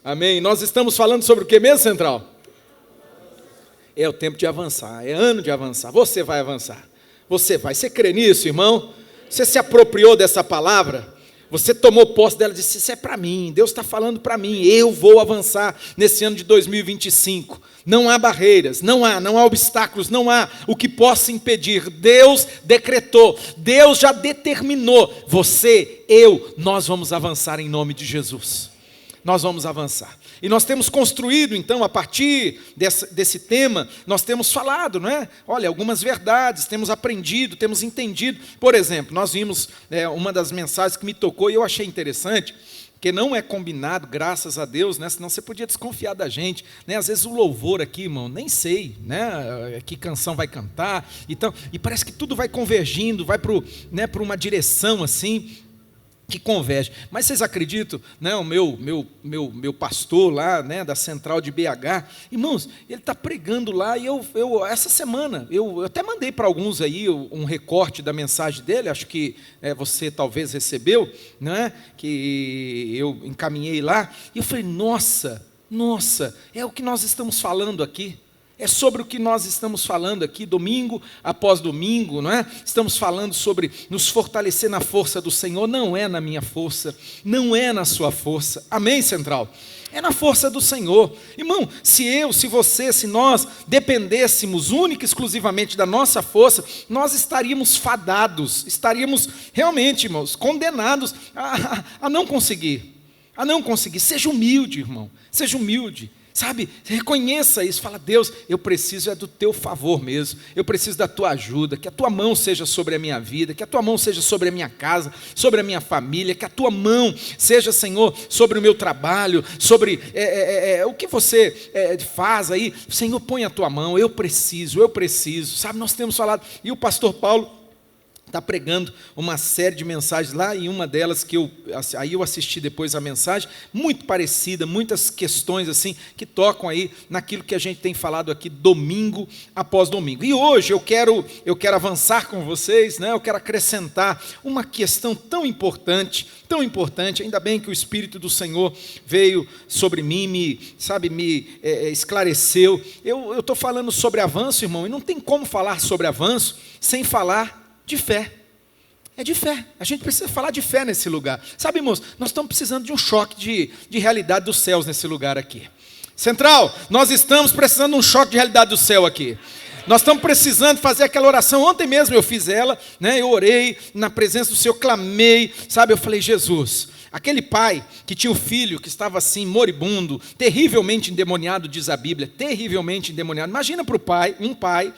Amém. Nós estamos falando sobre o que mesmo, Central? É o tempo de avançar, é ano de avançar. Você vai avançar. Você crê nisso, irmão? Você se apropriou dessa palavra? Você tomou posse dela e disse, isso é para mim, Deus está falando para mim, eu vou avançar nesse ano de 2025. Não há barreiras, não há obstáculos, não há o que possa impedir. Deus decretou, Deus já determinou. Você, nós vamos avançar em nome de Jesus. Nós vamos avançar. E nós temos construído, então, a partir desse tema, nós temos falado, não é? Olha, algumas verdades, temos aprendido, temos entendido. Por exemplo, nós vimos uma das mensagens que me tocou e eu achei interessante, que não é combinado, graças a Deus, né? Senão você podia desconfiar da gente. Né? Às vezes o louvor aqui, irmão, nem sei, né? Que canção vai cantar. Então, e parece que tudo vai convergindo, vai para uma direção assim, que converge. Mas vocês acreditam, né, o meu pastor lá, né, da central de BH, irmãos, ele está pregando lá, e eu essa semana, eu até mandei para alguns aí um recorte da mensagem dele, acho que você talvez recebeu, né, que eu encaminhei lá, e eu falei, nossa, é o que nós estamos falando aqui. É sobre o que nós estamos falando aqui, domingo após domingo, não é? Estamos falando sobre nos fortalecer na força do Senhor, não é na minha força, não é na sua força, amém, Central? É na força do Senhor. Irmão, se você, se nós dependêssemos única e exclusivamente da nossa força, nós estaríamos fadados, estaríamos realmente, irmãos, condenados a não conseguir, Seja humilde, irmão, seja humilde. Sabe, reconheça isso, fala, Deus, eu preciso do teu favor mesmo, eu preciso da tua ajuda, que a tua mão seja sobre a minha vida, que a tua mão seja sobre a minha casa, sobre a minha família, que a tua mão seja, Senhor, sobre o meu trabalho, sobre o que você faz aí, Senhor, põe a tua mão, eu preciso, sabe, nós temos falado, e o pastor Paulo está pregando uma série de mensagens lá, e uma delas que eu assisti depois a mensagem, muito parecida, muitas questões assim, que tocam aí naquilo que a gente tem falado aqui, domingo após domingo. E hoje eu quero avançar com vocês, né? Eu quero acrescentar uma questão tão importante, ainda bem que o Espírito do Senhor veio sobre mim, me esclareceu. Eu estou falando sobre avanço, irmão, e não tem como falar sobre avanço sem falar de fé. É de fé. A gente precisa falar de fé nesse lugar. Sabe, irmãos, nós estamos precisando de um choque de realidade dos céus nesse lugar aqui. Central, nós estamos precisando de um choque de realidade do céu aqui. Nós estamos precisando fazer aquela oração. Ontem mesmo eu fiz ela, né? Eu orei na presença do Senhor, clamei, sabe? Eu falei, Jesus, aquele pai que tinha um filho que estava assim, moribundo, terrivelmente endemoniado, diz a Bíblia, terrivelmente endemoniado. Imagina para o pai, um pai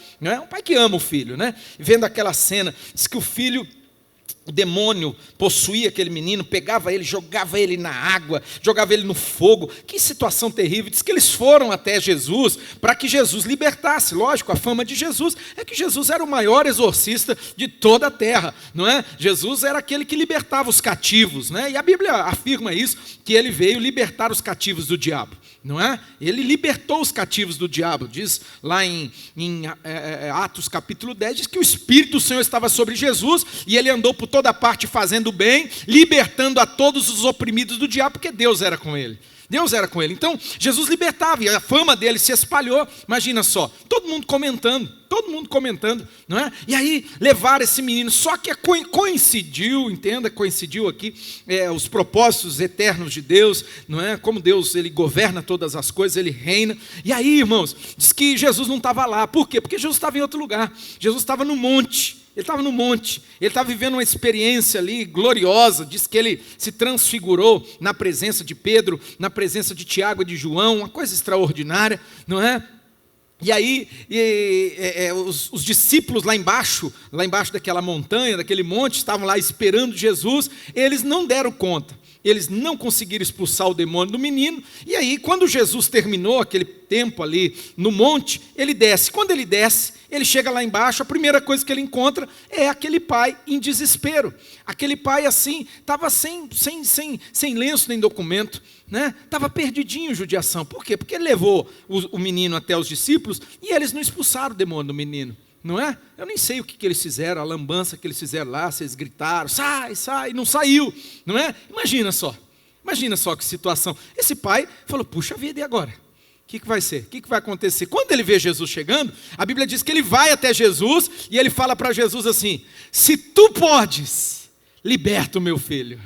que ama o filho, né? Vendo aquela cena, diz que o demônio possuía aquele menino, pegava ele, jogava ele na água, jogava ele no fogo. Que situação terrível. Diz que eles foram até Jesus para que Jesus libertasse. Lógico, a fama de Jesus é que Jesus era o maior exorcista de toda a terra, não é? Jesus era aquele que libertava os cativos, né? E a Bíblia afirma isso, que ele veio libertar os cativos do diabo, não é? Ele libertou os cativos do diabo. Diz lá em Atos capítulo 10, diz que o Espírito do Senhor estava sobre Jesus e ele andou por toda parte fazendo bem, libertando a todos os oprimidos do diabo, porque Deus era com ele. Então, Jesus libertava, e a fama dele se espalhou. Imagina só, todo mundo comentando, não é? E aí, levaram esse menino, só que coincidiu aqui, os propósitos eternos de Deus, não é? Como Deus, ele governa todas as coisas, ele reina. E aí, irmãos, diz que Jesus não estava lá. Por quê? Porque Jesus estava em outro lugar. Jesus estava no monte. Ele estava no monte, ele estava vivendo uma experiência ali gloriosa. Diz que ele se transfigurou na presença de Pedro, na presença de Tiago e de João, uma coisa extraordinária, não é? E aí, os discípulos lá embaixo daquela montanha, daquele monte, estavam lá esperando Jesus, eles não deram conta. Eles não conseguiram expulsar o demônio do menino. E aí, quando Jesus terminou aquele tempo ali no monte, ele desce. Quando ele desce, ele chega lá embaixo, a primeira coisa que ele encontra é aquele pai em desespero. Aquele pai assim, estava sem lenço nem documento, né? Estava perdidinho em judiação. Por quê? Porque ele levou o menino até os discípulos e eles não expulsaram o demônio do menino. Não é? Eu nem sei o que eles fizeram, a lambança que eles fizeram lá, se eles gritaram, sai, não saiu, não é? Imagina só, Imagina só que situação. Esse pai falou, puxa vida, e agora? O que vai ser? O que vai acontecer? Quando ele vê Jesus chegando, a Bíblia diz que ele vai até Jesus e ele fala para Jesus assim, se tu podes, liberta o meu filho.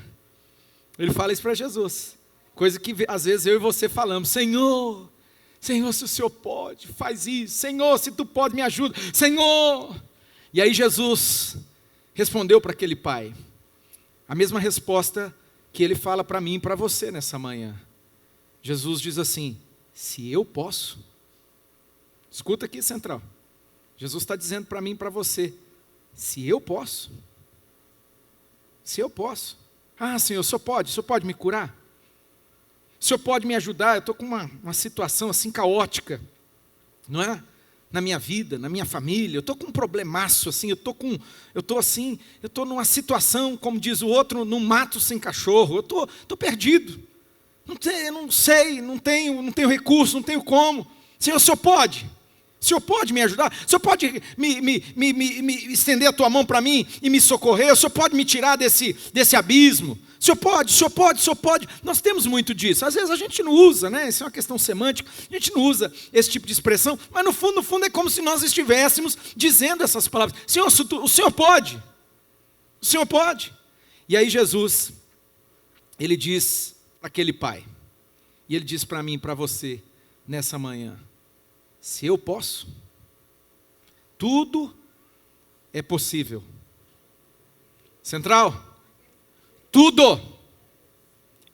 Ele fala isso para Jesus. Coisa que às vezes eu e você falamos, Senhor, se o Senhor pode, faz isso. Senhor, se tu pode, me ajuda. Senhor. E aí Jesus respondeu para aquele pai, a mesma resposta que ele fala para mim e para você nessa manhã. Jesus diz assim, se eu posso, escuta aqui, Central, Jesus está dizendo para mim e para você, se eu posso, ah, Senhor, o Senhor pode me curar? O Senhor pode me ajudar? Eu estou com uma situação assim caótica, não é? Na minha vida, na minha família, eu estou com um problemaço assim, eu estou numa situação, como diz o outro, num mato sem cachorro, eu estou perdido, eu não sei, não tenho recurso, não tenho como. Senhor, o Senhor pode? O Senhor pode me ajudar? O Senhor pode me estender a tua mão para mim e me socorrer? O Senhor pode me tirar desse abismo? O Senhor pode. Nós temos muito disso. Às vezes a gente não usa, né? Isso é uma questão semântica. A gente não usa esse tipo de expressão, mas no fundo é como se nós estivéssemos dizendo essas palavras. Senhor, o Senhor pode. O Senhor pode. E aí Jesus, ele diz para aquele pai, e ele diz para mim e para você nessa manhã, se eu posso, tudo é possível. Central, tudo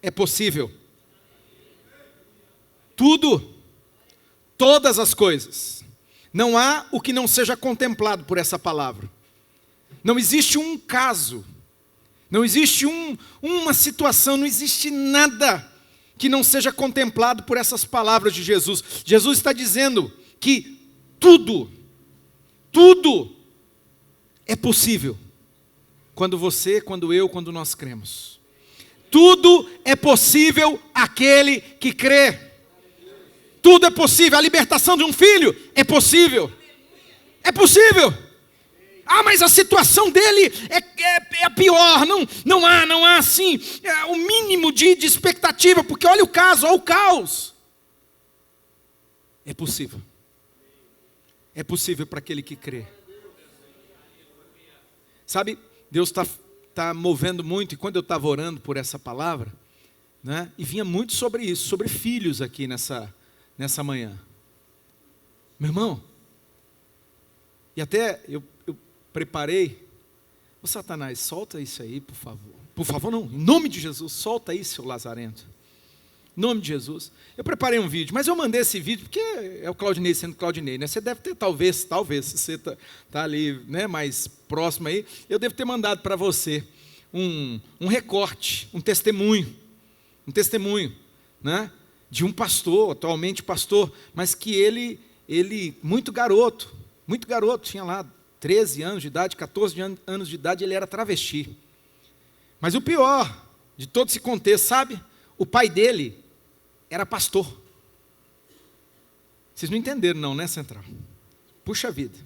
é possível. Tudo, todas as coisas. Não há o que não seja contemplado por essa palavra. Não existe um caso, não existe uma situação, não existe nada que não seja contemplado por essas palavras de Jesus. Jesus está dizendo que tudo é possível. Quando você, quando eu, quando nós cremos. Tudo é possível àquele que crê. Tudo é possível. A libertação de um filho é possível. É possível. Ah, mas a situação dele é a pior. Não há assim o mínimo de expectativa, porque olha o caso, olha o caos. É possível. É possível para aquele que crê. Sabe, Deus está movendo muito, e quando eu estava orando por essa palavra, né, e vinha muito sobre isso, sobre filhos aqui nessa manhã. Meu irmão, e até eu preparei, ô Satanás, solta isso aí, por favor. Por favor, não, em nome de Jesus, solta aí, seu lazarento. Em nome de Jesus. Eu preparei um vídeo, mas eu mandei esse vídeo porque é o Claudinei sendo Claudinei, né? Você deve ter, talvez, se você tá ali, né, mais próximo aí, eu devo ter mandado para você um recorte, um testemunho, né, de um pastor, atualmente pastor, mas que ele muito garoto, tinha lá 13 anos de idade, 14 anos de idade, ele era travesti. Mas o pior de todo esse contexto, sabe? O pai dele era pastor. Vocês não entenderam não, né, Central? Puxa vida.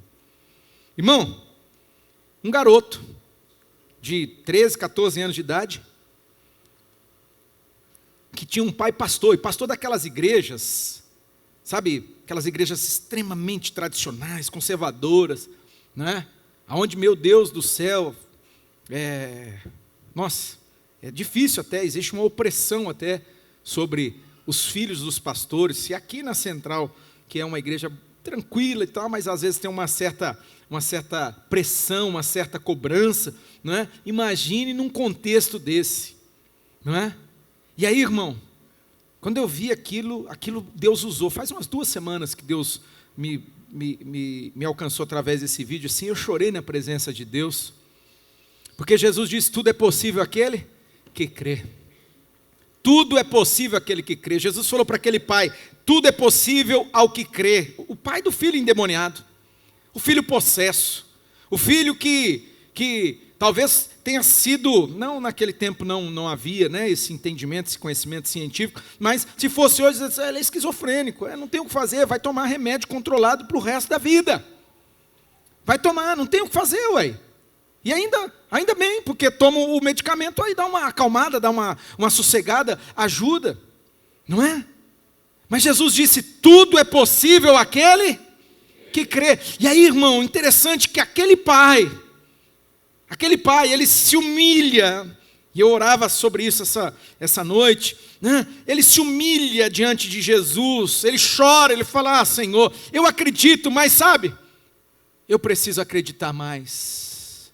Irmão, um garoto de 13, 14 anos de idade, que tinha um pai pastor, e pastor daquelas igrejas, sabe? Aquelas igrejas extremamente tradicionais, conservadoras, né? Aonde, meu Deus do céu, nossa, é difícil até, existe uma opressão até sobre os filhos dos pastores. Se aqui na Central, que é uma igreja tranquila e tal, mas às vezes tem uma certa pressão, uma certa cobrança, não é? Imagine num contexto desse, não é? E aí, irmão, quando eu vi aquilo Deus usou, faz umas 2 semanas que Deus me alcançou através desse vídeo, assim, eu chorei na presença de Deus, porque Jesus disse, tudo é possível àquele que crê. Tudo é possível àquele que crê. Jesus falou para aquele pai, tudo é possível ao que crê. O pai do filho endemoniado, o filho possesso, o filho que talvez tenha sido, não naquele tempo não havia, né, esse entendimento, esse conhecimento científico, mas se fosse hoje, ele é esquizofrênico, não tem o que fazer, vai tomar remédio controlado para o resto da vida. Vai tomar, não tem o que fazer, ué. E ainda bem, porque toma o medicamento, aí dá uma acalmada, dá uma sossegada, ajuda, não é? Mas Jesus disse, tudo é possível àquele que crê. E aí, irmão, interessante que aquele pai, ele se humilha, e eu orava sobre isso essa noite, né? Ele se humilha diante de Jesus, ele chora, ele fala, Senhor, eu acredito, mas sabe, eu preciso acreditar mais.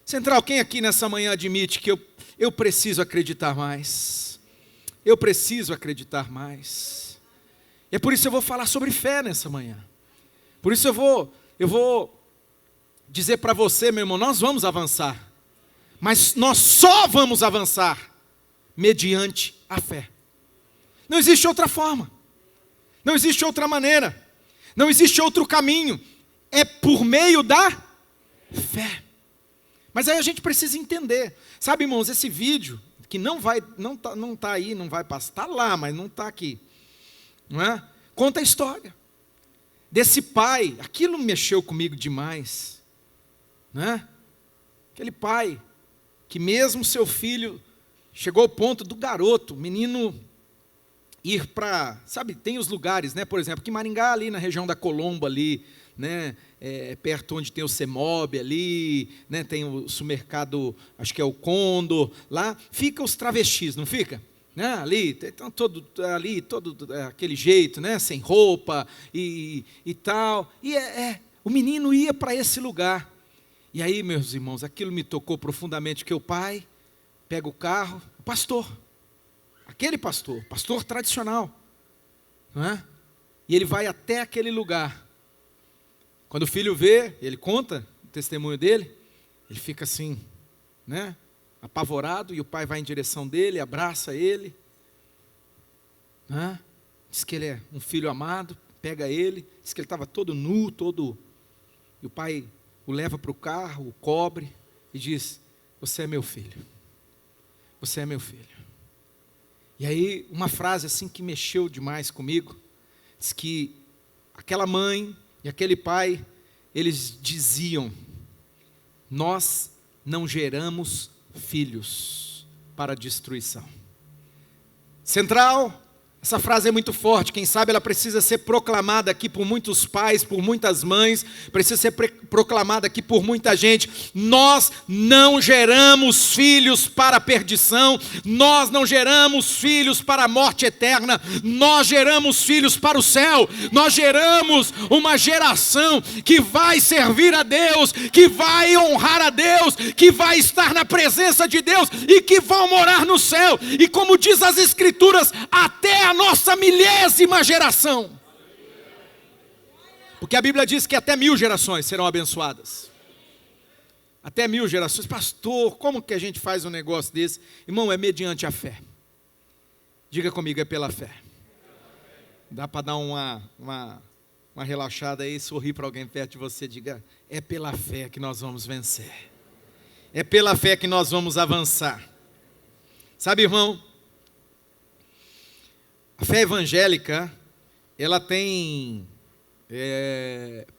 Central, quem aqui nessa manhã admite que eu preciso acreditar mais? Eu preciso acreditar mais. E é por isso que eu vou falar sobre fé nessa manhã. Por isso eu vou dizer para você, meu irmão, nós vamos avançar. Mas nós só vamos avançar mediante a fé. Não existe outra forma. Não existe outra maneira. Não existe outro caminho. É por meio da fé. Mas aí a gente precisa entender. Sabe, irmãos, esse vídeo, que não está aí, não vai passar, está lá, mas não está aqui. Não é? Conta a história desse pai. Aquilo mexeu comigo demais. Não é? Aquele pai que mesmo seu filho chegou ao ponto do garoto, menino, ir para, sabe, tem os lugares, né? Por exemplo, aqui em Maringá, ali na região da Colombo, ali, né? Perto onde tem o CEMOB ali, né? Tem o supermercado, acho que é o Condor, lá fica os travestis, não fica? Né? Ali, todo aquele jeito, né? Sem roupa e tal. E o menino ia para esse lugar. E aí, meus irmãos, aquilo me tocou profundamente, que o pai pega o carro, o pastor, aquele pastor tradicional, não é? E ele vai até aquele lugar. Quando o filho vê, ele conta o testemunho dele, ele fica assim, né? Apavorado, e o pai vai em direção dele, abraça ele, né? Diz que ele é um filho amado, pega ele, diz que ele estava todo nu, e o pai o leva para o carro, o cobre, e diz, você é meu filho, você é meu filho. E aí, uma frase assim que mexeu demais comigo, diz que aquela mãe e aquele pai, eles diziam, nós não geramos filhos para destruição. Central, essa frase é muito forte, quem sabe ela precisa ser proclamada aqui por muitos pais, por muitas mães, precisa ser proclamada aqui por muita gente. Nós não geramos filhos para a perdição, nós não geramos filhos para a morte eterna, nós geramos filhos para o céu, nós geramos uma geração que vai servir a Deus, que vai honrar a Deus, que vai estar na presença de Deus e que vão morar no céu. E como diz as Escrituras, até a nossa 1000ª geração. Porque a Bíblia diz que até 1000 gerações serão abençoadas. Até 1000 gerações. Pastor, como que a gente faz um negócio desse? Irmão, é mediante a fé. Diga comigo, é pela fé. Dá para dar uma relaxada aí, sorrir para alguém perto de você, diga, é pela fé que nós vamos vencer. É pela fé que nós vamos avançar. Sabe, irmão, a fé evangélica, ela tem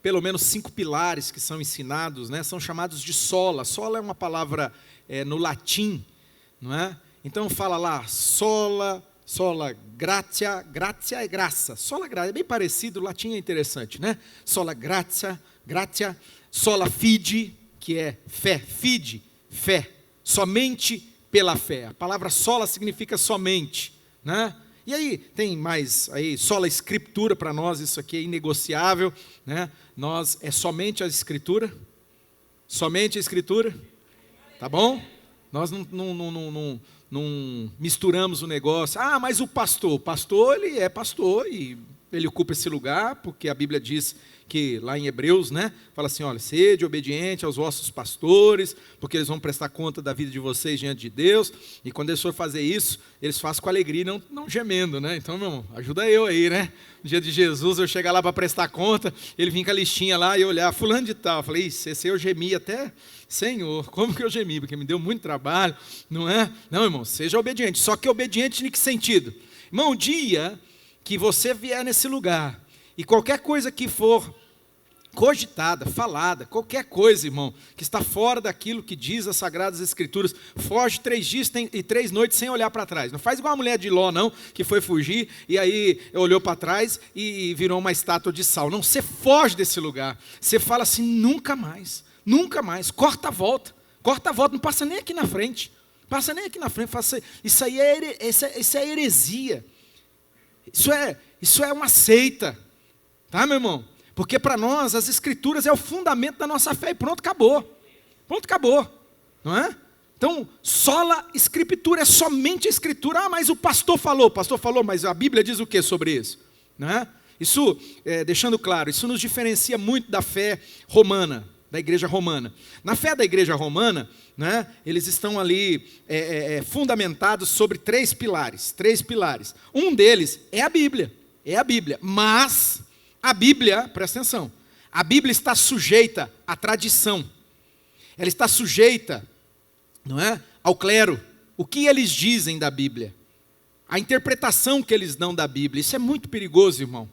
pelo menos 5 pilares que são ensinados, né? São chamados de sola. Sola é uma palavra no latim, não é? Então fala lá, sola gratia, gratia é graça. Sola gratia, é bem parecido, o latim é interessante, né? Sola gratia, sola fide, que é fé, fide, fé, somente pela fé. A palavra sola significa somente, né? E aí, tem mais, aí, sola escritura para nós, isso aqui é inegociável, né? Nós, é somente a escritura, tá bom? Nós não misturamos o negócio, mas o pastor ele é pastor e ele ocupa esse lugar, porque a Bíblia diz que lá em Hebreus, né, fala assim, olha, sede obediente aos vossos pastores, porque eles vão prestar conta da vida de vocês diante de Deus, e quando eles forem fazer isso, eles fazem com alegria, não gemendo, né? Então, meu irmão, ajuda eu aí, né? No dia de Jesus, eu chegar lá para prestar conta, ele vinha com a listinha lá e eu olhar, fulano de tal, eu falei, esse eu gemi até, Senhor, como que eu gemi? Porque me deu muito trabalho, não é? Não, irmão, seja obediente, só que obediente em que sentido? Irmão, um dia que você vier nesse lugar, e qualquer coisa que for cogitada, falada, qualquer coisa, irmão, que está fora daquilo que diz as Sagradas Escrituras, foge 3 dias e 3 noites sem olhar para trás. Não faz igual a mulher de Ló, não, que foi fugir e aí olhou para trás e virou uma estátua de sal. Não, você foge desse lugar. Você fala assim, nunca mais, corta a volta, não passa nem aqui na frente. Passa nem aqui na frente, faça, isso é heresia. Isso é uma seita. Tá, meu irmão? Porque para nós as Escrituras é o fundamento da nossa fé e pronto, acabou. Não é? Então, sola Escritura, é somente a Escritura. Ah, mas o pastor falou, mas a Bíblia diz o que sobre isso? Não é? Isso, deixando claro, isso nos diferencia muito da fé romana, da igreja romana. Na fé da igreja romana, né, eles estão ali fundamentados sobre 3 pilares. Um deles é a Bíblia, mas a Bíblia, presta atenção, a Bíblia está sujeita à tradição, ela está sujeita, não é, ao clero, o que eles dizem da Bíblia, a interpretação que eles dão da Bíblia. Isso é muito perigoso, irmão.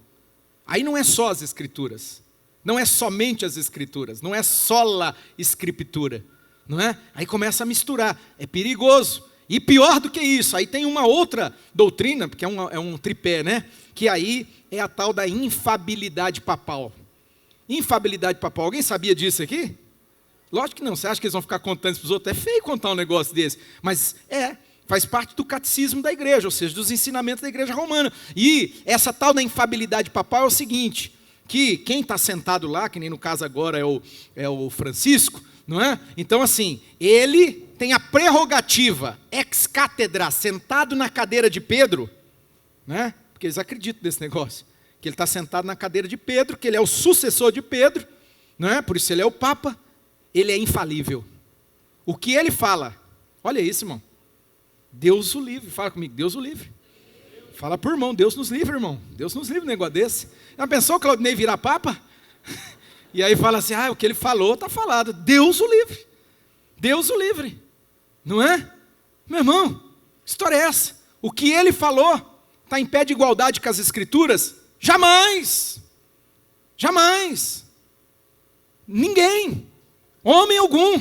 Aí não é só as Escrituras, não é somente as Escrituras, não é sola Escritura, não é? Aí começa a misturar, é perigoso. E pior do que isso, aí tem uma outra doutrina, porque é um tripé, né? Que aí é a tal da infabilidade papal. Infabilidade papal, alguém sabia disso aqui? Lógico que não, você acha que eles vão ficar contando isso para os outros? É feio contar um negócio desse, mas faz parte do catecismo da igreja, ou seja, dos ensinamentos da igreja romana. E essa tal da infabilidade papal é o seguinte, que quem está sentado lá, que nem no caso agora é o Francisco, não é? Então assim, ele tem a prerrogativa, ex cátedra, sentado na cadeira de Pedro, né? Porque eles acreditam nesse negócio, que ele está sentado na cadeira de Pedro, que ele é o sucessor de Pedro, não é? Por isso ele é o Papa, ele é infalível. O que ele fala, olha isso, irmão, Deus o livre, fala comigo, Deus o livre. Fala por irmão, Deus nos livre, irmão, Deus nos livre um negócio desse. Já pensou o Claudinei virar Papa? E aí fala assim, o que ele falou está falado, Deus o livre, não é? Meu irmão, história é essa? O que ele falou está em pé de igualdade com as Escrituras? Jamais, ninguém, homem algum,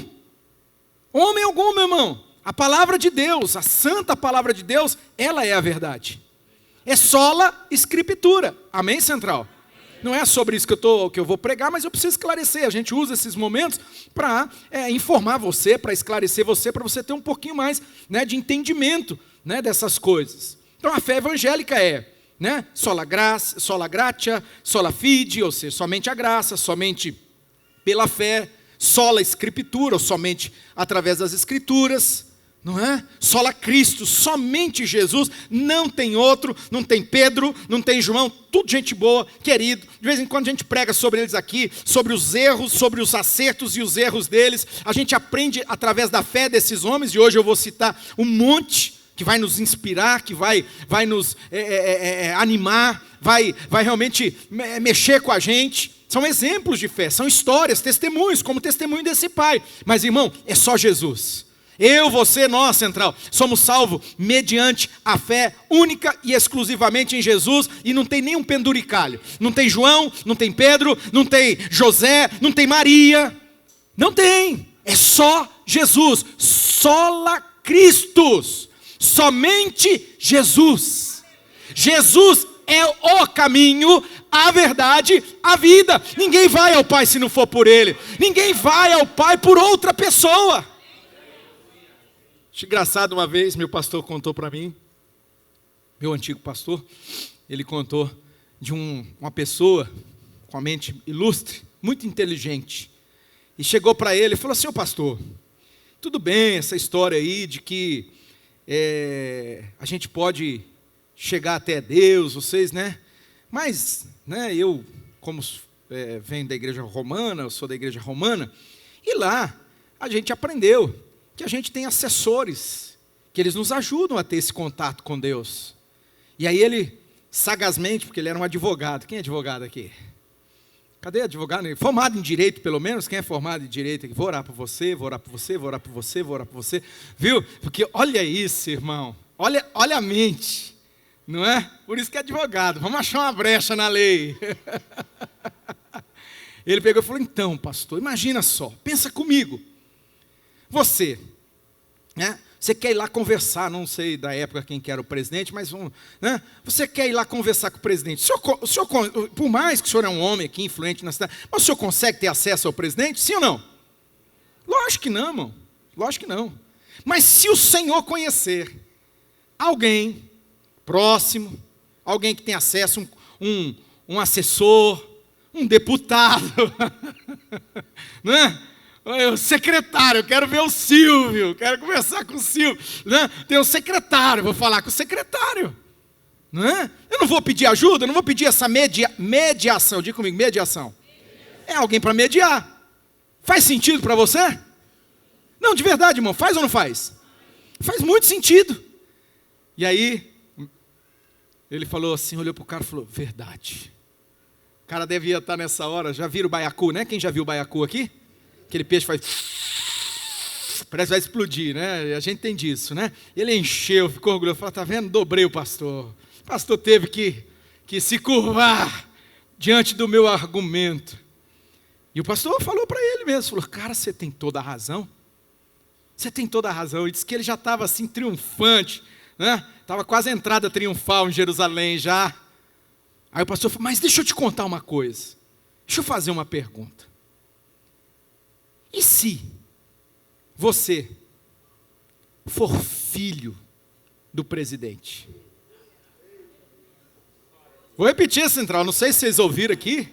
meu irmão. A palavra de Deus, a santa palavra de Deus, ela é a verdade. É sola Escritura, amém, Central? Não é sobre isso que eu vou pregar, mas eu preciso esclarecer. A gente usa esses momentos para informar você, para esclarecer você, para você ter um pouquinho mais, né, de entendimento, né, dessas coisas. Então a fé evangélica né, sola gratia, sola fide, ou seja, somente a graça, somente pela fé, sola Escritura, ou somente através das Escrituras, não é? Sola Cristo, somente Jesus, não tem outro, não tem Pedro, não tem João, tudo gente boa, querido. De vez em quando a gente prega sobre eles aqui, sobre os erros, sobre os acertos e os erros deles. A gente aprende através da fé desses homens, e hoje eu vou citar um monte que vai nos inspirar, que vai nos animar, vai realmente mexer com a gente. São exemplos de fé, são histórias, testemunhos, como testemunho desse pai. Mas irmão, é só Jesus. Eu, você, nós, Central, somos salvos mediante a fé única e exclusivamente em Jesus, e não tem nenhum penduricalho. Não tem João, não tem Pedro, não tem José, não tem Maria. Não tem. É só Jesus. Sola Christus. Somente Jesus. Jesus é o caminho, a verdade, a vida. Ninguém vai ao Pai se não for por Ele. Ninguém vai ao Pai por outra pessoa. Engraçado, uma vez meu pastor contou para mim, meu antigo pastor, ele contou de uma pessoa com a mente ilustre, muito inteligente, e chegou para ele e falou assim: ô pastor, tudo bem essa história aí de que a gente pode chegar até Deus, vocês, né? Mas, né, eu, como venho da igreja romana, eu sou da igreja romana, e lá a gente aprendeu que a gente tem assessores, que eles nos ajudam a ter esse contato com Deus. E aí ele, sagazmente, porque ele era um advogado. Quem é advogado aqui? Cadê advogado? Formado em direito, pelo menos. Quem é formado em direito aqui? Vou orar por você, vou orar por você, vou orar por você, vou orar por você. Viu? Porque olha isso, irmão. Olha a mente. Não é? Por isso que é advogado. Vamos achar uma brecha na lei. Ele pegou e falou, então, pastor, imagina só, pensa comigo. Você, né? Você quer ir lá conversar, não sei da época quem que era o presidente, mas né? Você quer ir lá conversar com o presidente. O senhor, por mais que o senhor é um homem aqui, influente na cidade, mas o senhor consegue ter acesso ao presidente? Sim ou não? Lógico que não, irmão. Lógico que não. Mas se o senhor conhecer alguém próximo, alguém que tem acesso, um assessor, um deputado, né? O secretário, eu quero ver o Silvio, quero conversar com o Silvio, né? Tem um secretário, vou falar com o secretário, né? Eu não vou pedir ajuda, eu não vou pedir essa mediação, diga comigo, mediação. É alguém para mediar. Faz sentido para você? Não, de verdade, irmão, faz ou não faz? Faz muito sentido. E aí, ele falou assim, olhou para o cara e falou, verdade. O cara devia estar nessa hora, já viram o baiacu, né? Quem já viu o baiacu aqui? Aquele peixe faz... Parece que vai explodir, né? A gente tem disso, né? Ele encheu, ficou orgulhoso, falou, tá vendo? Dobrei o pastor. O pastor teve que se curvar diante do meu argumento. E o pastor falou para ele mesmo, falou, cara, você tem toda a razão. Você tem toda a razão. E disse que ele já estava assim, triunfante, né? Estava quase a entrada triunfal em Jerusalém já. Aí o pastor falou, mas deixa eu te contar uma coisa. Deixa eu fazer uma pergunta. E se você for filho do presidente? Vou repetir, Central, não sei se vocês ouviram aqui.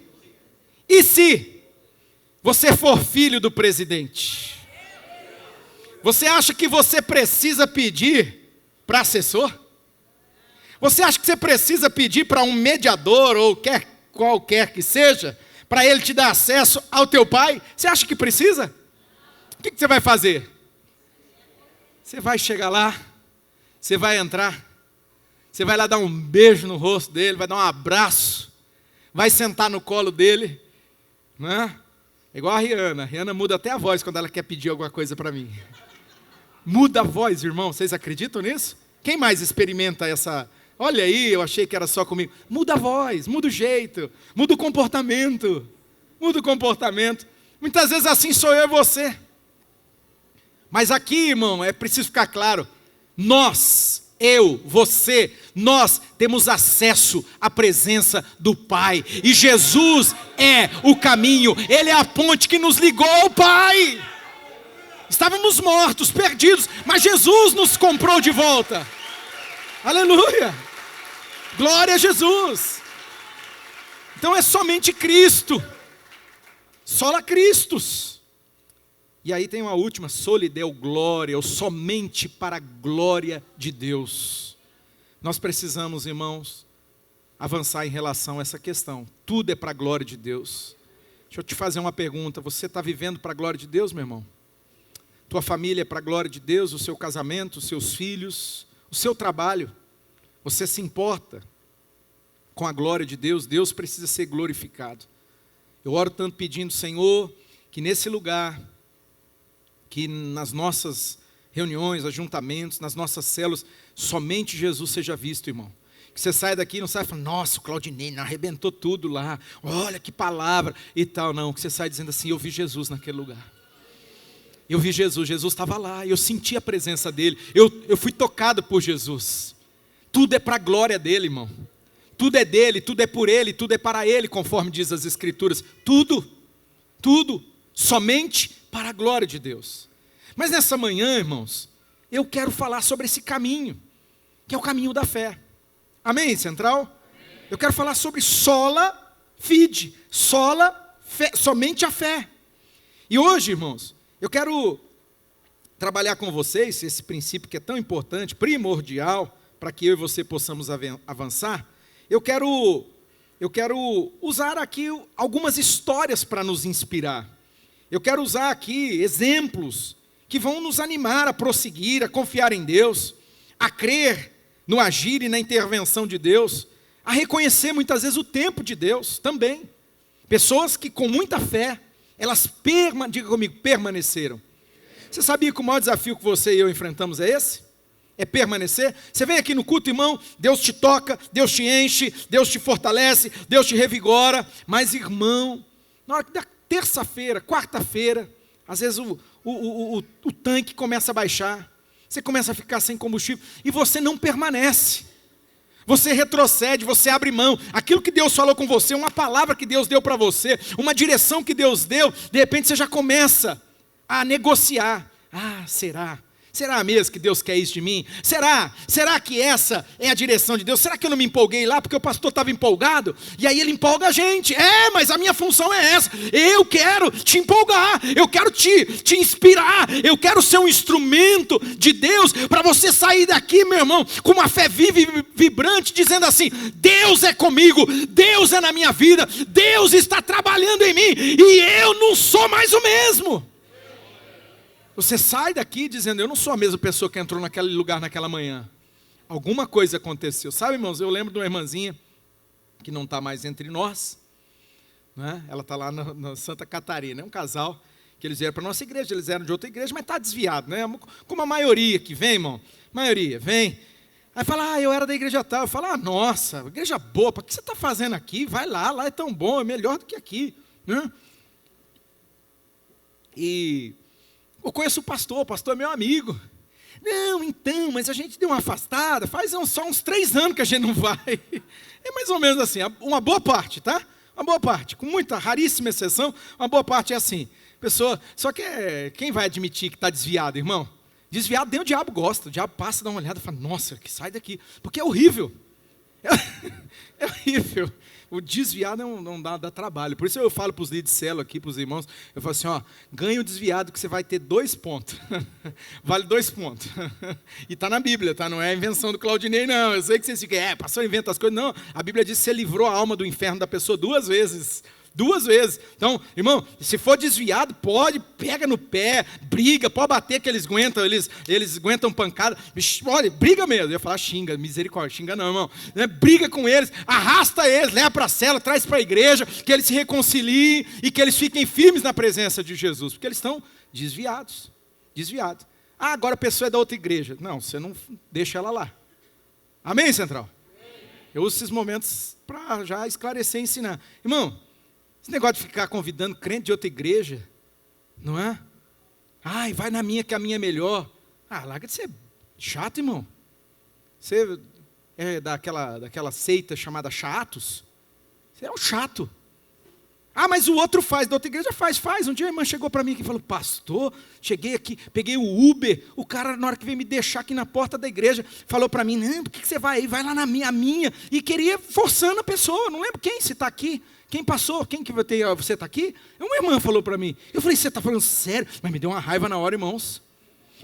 E se você for filho do presidente? Você acha que você precisa pedir para assessor? Você acha que você precisa pedir para um mediador ou qualquer que seja, para ele te dar acesso ao teu pai? Você acha que precisa? O que você vai fazer? Você vai chegar lá, você vai entrar, você vai lá dar um beijo no rosto dele, vai dar um abraço, vai sentar no colo dele, né? É igual a Rihanna. A Rihanna muda até a voz quando ela quer pedir alguma coisa para mim. Muda a voz, irmão. Vocês acreditam nisso? Quem mais experimenta essa... Olha aí, eu achei que era só comigo. Muda a voz, muda o jeito, muda o comportamento. Muda o comportamento. Muitas vezes assim sou eu e você. Mas aqui, irmão, é preciso ficar claro. Nós, eu, você, nós temos acesso à presença do Pai. E Jesus é o caminho. Ele é a ponte que nos ligou ao Pai. Estávamos mortos, perdidos, mas Jesus nos comprou de volta. Aleluia! Glória a Jesus! Então é somente Cristo. Sola Christus. E aí tem uma última, soli deo glória, ou somente para a glória de Deus. Nós precisamos, irmãos, avançar em relação a essa questão. Tudo é para a glória de Deus. Deixa eu te fazer uma pergunta. Você está vivendo para a glória de Deus, meu irmão? Tua família é para a glória de Deus, o seu casamento, os seus filhos, o seu trabalho. Você se importa com a glória de Deus? Deus precisa ser glorificado. Eu oro tanto pedindo, Senhor, que nesse lugar, que nas nossas reuniões, ajuntamentos, nas nossas células, somente Jesus seja visto, irmão. Que você saia daqui e não saia falando, nossa, o Claudinei arrebentou tudo lá, olha que palavra e tal. Não, que você saia dizendo assim, eu vi Jesus naquele lugar. Eu vi Jesus, Jesus estava lá, eu senti a presença dele, eu fui tocado por Jesus. Tudo é para a glória dele, irmão. Tudo é dele, tudo é por ele, tudo é para ele, conforme diz as Escrituras. Tudo, somente para a glória de Deus. Mas nessa manhã, irmãos, eu quero falar sobre esse caminho, que é o caminho da fé. Amém, Central? Amém. Eu quero falar sobre sola fide, fé, somente a fé. E hoje, irmãos, eu quero trabalhar com vocês esse princípio que é tão importante, primordial, para que eu e você possamos avançar. Eu quero usar aqui algumas histórias para nos inspirar. Eu quero usar aqui exemplos que vão nos animar a prosseguir, a confiar em Deus, a crer no agir e na intervenção de Deus, a reconhecer muitas vezes o tempo de Deus também. Pessoas que com muita fé, elas diga comigo, permaneceram. Você sabia que o maior desafio que você e eu enfrentamos é esse? É permanecer? Você vem aqui no culto, irmão, Deus te toca, Deus te enche, Deus te fortalece, Deus te revigora. Mas, irmão, Na hora que da terça-feira, quarta-feira, às vezes o tanque começa a baixar, você começa a ficar sem combustível, e você não permanece. Você retrocede, você abre mão. Aquilo que Deus falou com você, uma palavra que Deus deu para você, uma direção que Deus deu, de repente você já começa a negociar. Ah, será? Será mesmo que Deus quer isso de mim? Será? Será que essa é a direção de Deus? Será que eu não me empolguei lá porque o pastor estava empolgado? E aí ele empolga a gente. Mas a minha função é essa. Eu quero te empolgar. Eu quero te inspirar. Eu quero ser um instrumento de Deus para você sair daqui, meu irmão, com uma fé viva e vibrante, dizendo assim: Deus é comigo, Deus é na minha vida, Deus está trabalhando em mim e eu não sou mais o mesmo. Você sai daqui dizendo: eu não sou a mesma pessoa que entrou naquele lugar naquela manhã. Alguma coisa aconteceu. Sabe, irmãos, eu lembro de uma irmãzinha que não está mais entre nós, né? Ela está lá na Santa Catarina. É um casal que eles vieram para a nossa igreja. Eles eram de outra igreja, mas está desviado, né? Como a maioria que vem, irmão. Maioria, vem. Aí fala: eu era da igreja tal. Eu falo: nossa, igreja boa, o que você está fazendo aqui? Vai lá é tão bom, é melhor do que aqui, né? E eu conheço o pastor é meu amigo. Não, então, mas a gente deu uma afastada, faz só uns 3 anos que a gente não vai. É mais ou menos assim, uma boa parte, tá? Uma boa parte, com muita raríssima exceção, uma boa parte é assim. Pessoa, só que quem vai admitir que está desviado, irmão? Desviado nem o diabo gosta, o diabo passa, dá uma olhada e fala: nossa, que sai daqui, porque é horrível. É horrível. O desviado não dá trabalho. Por isso eu falo para os líderes de célula aqui, para os irmãos, eu falo assim: ganha o desviado que você vai ter 2 pontos. Vale 2 pontos. E está na Bíblia, tá? Não é a invenção do Claudinei, não. Eu sei que vocês ficam: pastor inventa as coisas. Não, a Bíblia diz que você livrou a alma do inferno da pessoa 2 vezes. 2 vezes. Então, irmão, se for desviado, pega no pé, briga, pode bater que eles aguentam, eles aguentam pancada. Olha, briga mesmo. Eu ia falar xinga, misericórdia, xinga não, irmão. Briga com eles, arrasta eles, leva para a cela, traz para a igreja, que eles se reconciliem e que eles fiquem firmes na presença de Jesus, porque eles estão desviados. Agora a pessoa é da outra igreja. Não, você não deixa ela lá. Amém, Central? Eu uso esses momentos para já esclarecer e ensinar. Irmão, esse negócio de ficar convidando crente de outra igreja, não é? Vai na minha que a minha é melhor. Larga de ser chato, irmão. Você é daquela seita chamada chatos? Você é um chato. Mas o outro faz, da outra igreja faz. Um dia a irmã chegou para mim e falou: pastor, cheguei aqui, peguei o Uber, o cara na hora que veio me deixar aqui na porta da igreja, falou para mim: não, por que você vai aí? Vai lá na minha. E queria forçando a pessoa, não lembro quem, se está aqui. Quem passou? Quem que você está aqui? Uma irmã falou para mim. Eu falei: você está falando sério? Mas me deu uma raiva na hora, irmãos.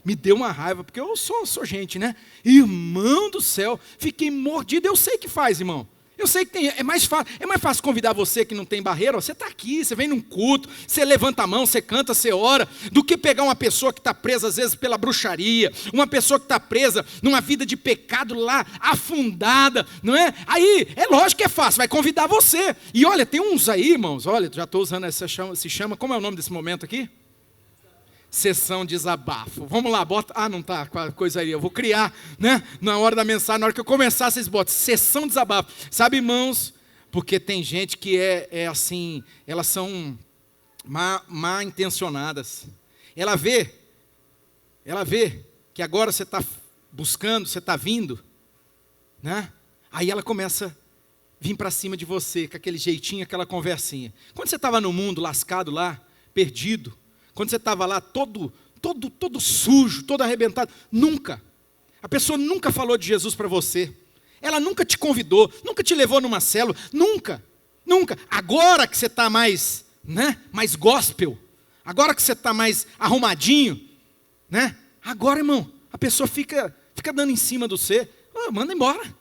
Me deu uma raiva, porque eu sou gente, né? Irmão do céu, fiquei mordido. Eu sei que faz, irmão. Eu sei que é mais fácil convidar você que não tem barreira. Você está aqui, você vem num culto, você levanta a mão, você canta, você ora, do que pegar uma pessoa que está presa às vezes pela bruxaria, uma pessoa que está presa numa vida de pecado lá, afundada, não é? Aí, é lógico que é fácil, vai convidar você. E olha, tem uns aí, irmãos, olha, já estou usando se chama, como é o nome desse momento aqui? Sessão de desabafo. Vamos lá, bota. Não está com a coisa aí. Eu vou criar, né? Na hora da mensagem, na hora que eu começar, vocês botam sessão de desabafo. Sabe, irmãos? Porque tem gente que é assim, elas são mal intencionadas. Ela vê que agora você está buscando, você está vindo, né? Aí ela começa a vir para cima de você, com aquele jeitinho, aquela conversinha. Quando você estava no mundo, lascado lá, perdido, quando você estava lá todo sujo, todo arrebentado, a pessoa nunca falou de Jesus para você, ela nunca te convidou, nunca te levou numa célula, nunca, agora que você está mais gospel, agora que você está mais arrumadinho, né? Agora, irmão, a pessoa fica dando em cima do você, manda embora,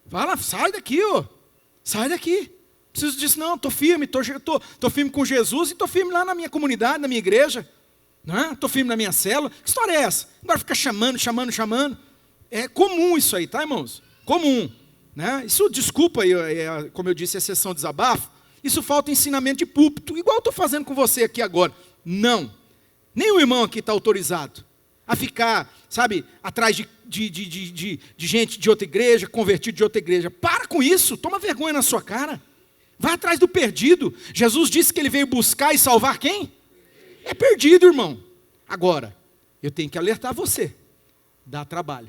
fala, sai daqui, sai daqui. Preciso disso, não, estou firme, estou firme com Jesus e estou firme lá na minha comunidade, na minha igreja. Estou firme na minha célula. Que história é essa? Agora fica chamando. É comum isso aí, tá, irmãos? Comum. Né? Isso, desculpa aí, como eu disse, é sessão de desabafo. Isso falta ensinamento de púlpito, igual eu estou fazendo com você aqui agora. Não. Nem o irmão aqui está autorizado a ficar, sabe, atrás de gente de outra igreja, convertido de outra igreja. Para com isso, toma vergonha na sua cara. Vai atrás do perdido. Jesus disse que ele veio buscar e salvar quem? É perdido, irmão. Agora, eu tenho que alertar você. Dá trabalho.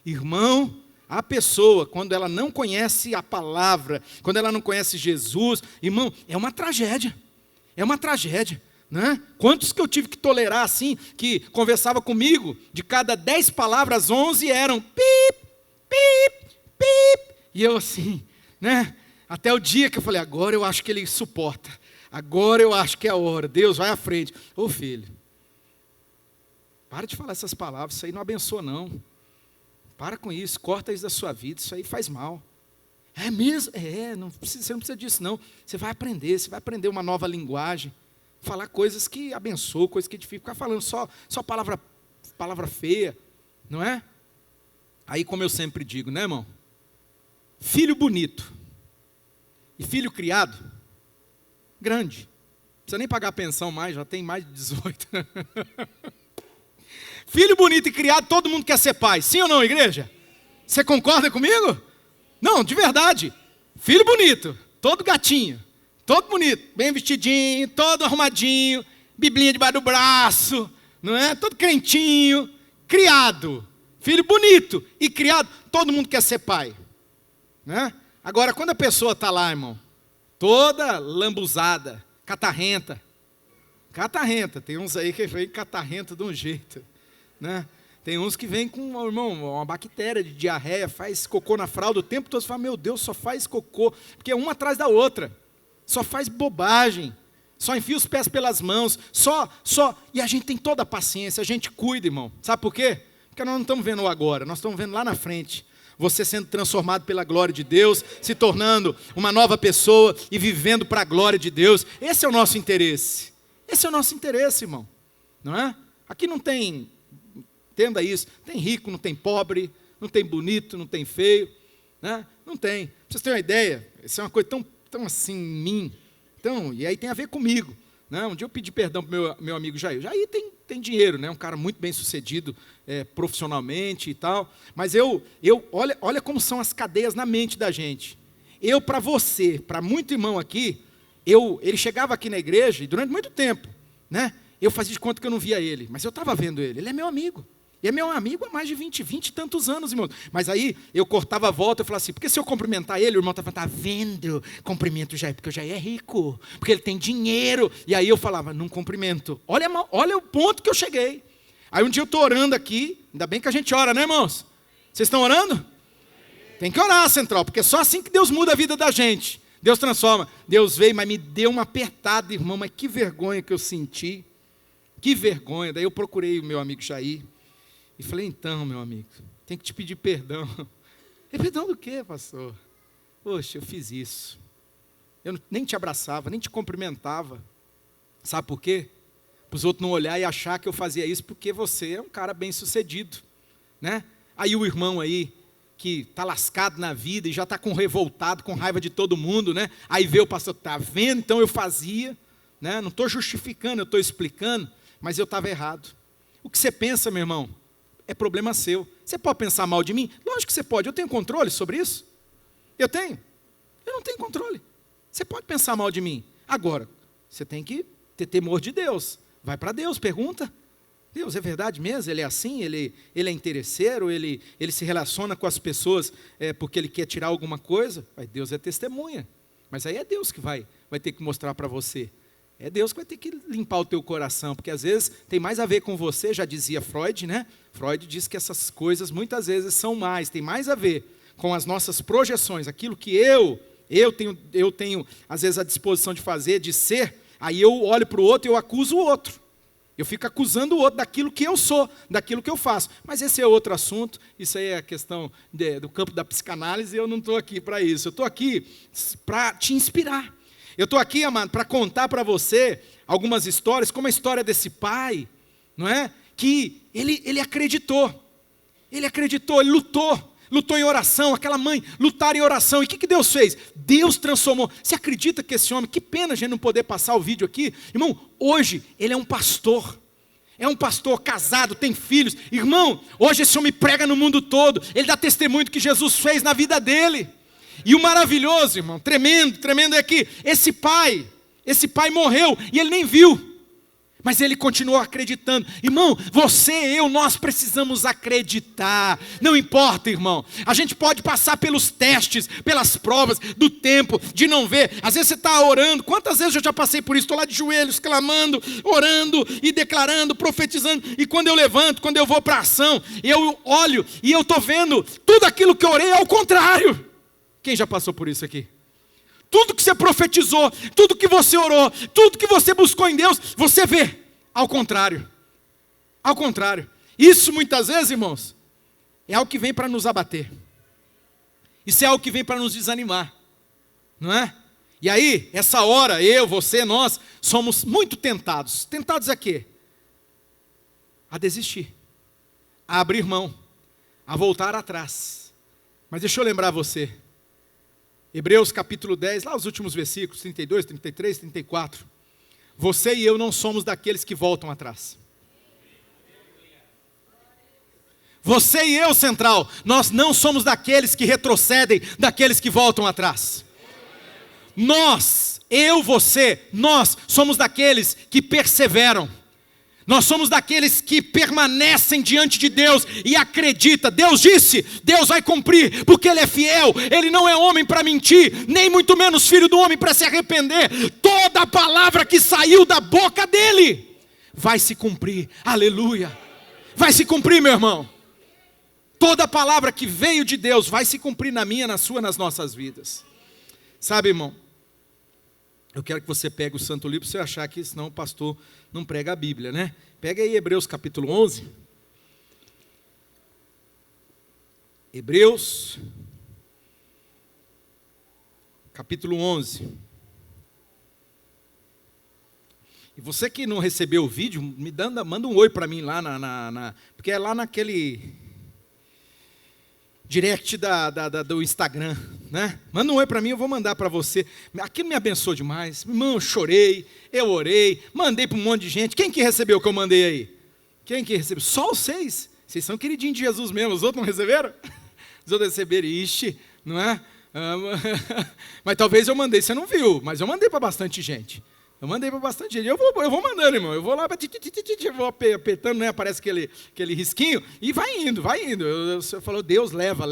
Irmão, a pessoa, quando ela não conhece a palavra, quando ela não conhece Jesus, irmão, é uma tragédia. É uma tragédia, né? Quantos que eu tive que tolerar assim, que conversava comigo, de cada 10 palavras, 11 eram pip, pip, pip. E eu assim, né? Até o dia que eu falei, agora eu acho que ele suporta. Agora eu acho que é a hora. Deus, vai à frente. Ô filho, para de falar essas palavras, isso aí não abençoa não. Para com isso, corta isso da sua vida, isso aí faz mal. É mesmo? Você não precisa disso não. Você vai aprender uma nova linguagem. Falar coisas que abençoam, coisas que edificam. Ficar falando só palavra feia, não é? Aí, como eu sempre digo, né, irmão? Filho bonito e filho criado, grande. Não precisa nem pagar a pensão mais, já tem mais de 18. Filho bonito e criado, todo mundo quer ser pai. Sim ou não, igreja? Você concorda comigo? Não, de verdade. Filho bonito, todo gatinho, todo bonito, bem vestidinho, todo arrumadinho, biblinha debaixo do braço, não é? Todo crentinho, criado. Filho bonito e criado, todo mundo quer ser pai, né? Agora, quando a pessoa está lá, irmão, toda lambuzada, catarrenta, tem uns aí que vem catarrenta de um jeito, né? Tem uns que vêm com, irmão, uma bactéria de diarreia, faz cocô na fralda o tempo todo. Você fala, meu Deus, só faz cocô, porque é uma atrás da outra, só faz bobagem, só enfia os pés pelas mãos, e a gente tem toda a paciência, a gente cuida, irmão. Sabe por quê? Porque nós não estamos vendo agora, nós estamos vendo lá na frente. Você sendo transformado pela glória de Deus, se tornando uma nova pessoa e vivendo para a glória de Deus. Esse é o nosso interesse. Esse é o nosso interesse, irmão. Não é? Aqui não tem... Entenda isso, tem rico, não tem pobre, não tem bonito, não tem feio, né? Não tem. Pra vocês terem uma ideia, isso é uma coisa tão assim em mim, e aí tem a ver comigo, né? Um dia eu pedi perdão para o meu amigo Jair. Jair tem dinheiro, né? Um cara muito bem sucedido profissionalmente e tal, mas olha como são as cadeias na mente da gente. Para você, para muito irmão aqui, ele chegava aqui na igreja e durante muito tempo, né? Eu fazia de conta que eu não via ele, mas eu estava vendo ele é meu amigo. E é meu amigo há mais de 20 e tantos anos, irmão. Mas aí eu cortava a volta e falava assim, porque se eu cumprimentar ele, o irmão estava falando, tá vendo? Cumprimento o Jair, porque o Jair é rico, porque ele tem dinheiro. E aí eu falava, não cumprimento. Olha o ponto que eu cheguei. Aí um dia eu estou orando aqui, ainda bem que a gente ora, né, irmãos? Vocês estão orando? Tem que orar, Central, porque é só assim que Deus muda a vida da gente. Deus transforma. Deus veio, mas me deu uma apertada, irmão, mas que vergonha que eu senti. Que vergonha. Daí eu procurei o meu amigo Jair. E falei, então, meu amigo, tem que te pedir perdão. Perdão do quê, pastor? Poxa, eu fiz isso. Eu nem te abraçava, nem te cumprimentava. Sabe por quê? Para os outros não olhar e achar que eu fazia isso porque você é um cara bem sucedido, né? Aí o irmão aí, que está lascado na vida e já está revoltado, com raiva de todo mundo, né? Aí vê o pastor, tá vendo? Então eu fazia, né? Não estou justificando, eu estou explicando, mas eu estava errado. O que você pensa, meu irmão? É problema seu. Você pode pensar mal de mim? Lógico que você pode. Eu tenho controle sobre isso? Eu tenho? Eu não tenho controle. Você pode pensar mal de mim. Agora, você tem que ter temor de Deus. Vai para Deus, pergunta. Deus, é verdade mesmo? Ele é assim? Ele é interesseiro? Ele se relaciona com as pessoas porque ele quer tirar alguma coisa? Deus é testemunha. Mas aí é Deus que vai ter que mostrar para você. É Deus que vai ter que limpar o teu coração, porque às vezes tem mais a ver com você, já dizia Freud, né? Freud diz que essas coisas muitas vezes tem mais a ver com as nossas projeções, aquilo que eu tenho às vezes a disposição de fazer, de ser, aí eu olho para o outro e eu acuso o outro. Eu fico acusando o outro daquilo que eu sou, daquilo que eu faço. Mas esse é outro assunto, isso aí é a questão do campo da psicanálise, e eu não estou aqui para isso. Eu estou aqui para te inspirar. Eu estou aqui, amado, para contar para você algumas histórias, como a história desse pai, não é? Que ele acreditou, ele lutou em oração, aquela mãe lutar em oração. E o que Deus fez? Deus transformou. Você acredita que esse homem, que pena a gente não poder passar o vídeo aqui, irmão, hoje ele é um pastor casado, tem filhos, irmão, hoje esse homem prega no mundo todo, ele dá testemunho do que Jesus fez na vida dele. E o maravilhoso, irmão, tremendo é que esse pai morreu e ele nem viu. Mas ele continuou acreditando. Irmão, você e eu, nós precisamos acreditar. Não importa, irmão. A gente pode passar pelos testes, pelas provas do tempo, de não ver. Às vezes você está orando. Quantas vezes eu já passei por isso? Estou lá de joelhos, clamando, orando e declarando, profetizando. E quando eu levanto, quando eu vou para a ação, eu olho e eu estou vendo tudo aquilo que eu orei ao contrário. Quem já passou por isso aqui? Tudo que você profetizou, tudo que você orou, tudo que você buscou em Deus, você vê ao contrário. Ao contrário. Isso muitas vezes, irmãos, é algo que vem para nos abater. Isso é algo que vem para nos desanimar. Não é? E aí, essa hora, eu, você, nós, somos muito tentados. Tentados a quê? A desistir. A abrir mão. A voltar atrás. Mas deixa eu lembrar você. Hebreus capítulo 10, lá os últimos versículos, 32, 33, 34. Você e eu não somos daqueles que voltam atrás. Você e eu, Central, nós não somos daqueles que retrocedem, daqueles que voltam atrás. Nós, eu, você, nós somos daqueles que perseveram. Nós somos daqueles que permanecem diante de Deus e acreditam. Deus disse, Deus vai cumprir, porque Ele é fiel. Ele não é homem para mentir, nem muito menos filho do homem para se arrepender. Toda a palavra que saiu da boca dEle vai se cumprir, aleluia. Vai se cumprir, meu irmão. Toda a palavra que veio de Deus vai se cumprir na minha, na sua, nas nossas vidas. Sabe, irmão, eu quero que você pegue o Santo Livro, se você achar que senão o pastor não prega a Bíblia, né? Pega aí Hebreus capítulo 11. Hebreus capítulo 11. E você que não recebeu o vídeo, manda um oi para mim lá porque é lá naquele direct do Instagram, né? Manda um oi para mim, eu vou mandar para você. Aquilo me abençoou demais. Irmão, eu chorei, eu orei, mandei para um monte de gente. Quem que recebeu o que eu mandei aí? Quem que recebeu? Só vocês. Vocês são queridinhos de Jesus mesmo. Os outros não receberam? Os outros receberam, ixi, não é? Mas talvez eu mandei, você não viu, mas eu mandei para bastante gente. Eu mandei para bastante gente. Eu vou mandando, irmão. Eu vou lá, vou apertando, né? Aparece aquele risquinho e vai indo. Você falou, Deus, leva,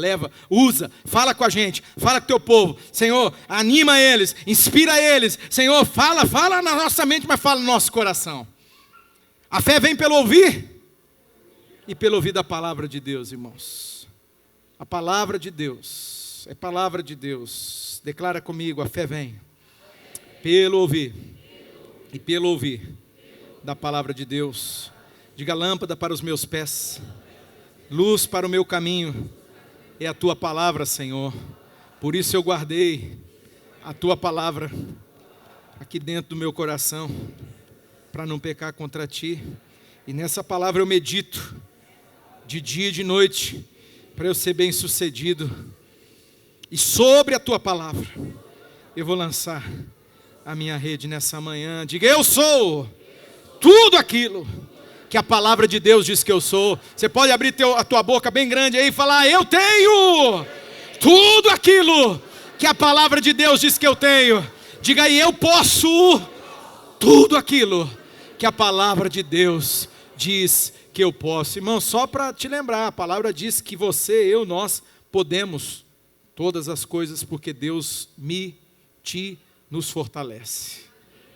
usa, fala com a gente, fala com o teu povo. Senhor, anima eles, inspira eles. Senhor, fala na nossa mente, mas fala no nosso coração. A fé vem pelo ouvir e pelo ouvir da palavra de Deus, irmãos. A palavra de Deus, é palavra de Deus. Declara comigo, a fé vem pelo ouvir. E pelo ouvir da palavra de Deus. Diga, lâmpada para os meus pés, luz para o meu caminho, é a tua palavra, Senhor. Por isso eu guardei a tua palavra aqui dentro do meu coração, para não pecar contra ti. E nessa palavra eu medito, de dia e de noite, para eu ser bem sucedido. E sobre a tua palavra, eu vou lançar a minha rede nessa manhã. Diga, eu sou tudo aquilo que a palavra de Deus diz que eu sou. Você pode abrir a tua boca bem grande aí e falar, eu tenho tudo aquilo que a palavra de Deus diz que eu tenho. Diga aí, eu posso tudo aquilo que a palavra de Deus diz que eu posso. Irmão, só para te lembrar, a palavra diz que você, eu, nós podemos todas as coisas porque Deus nos fortalece.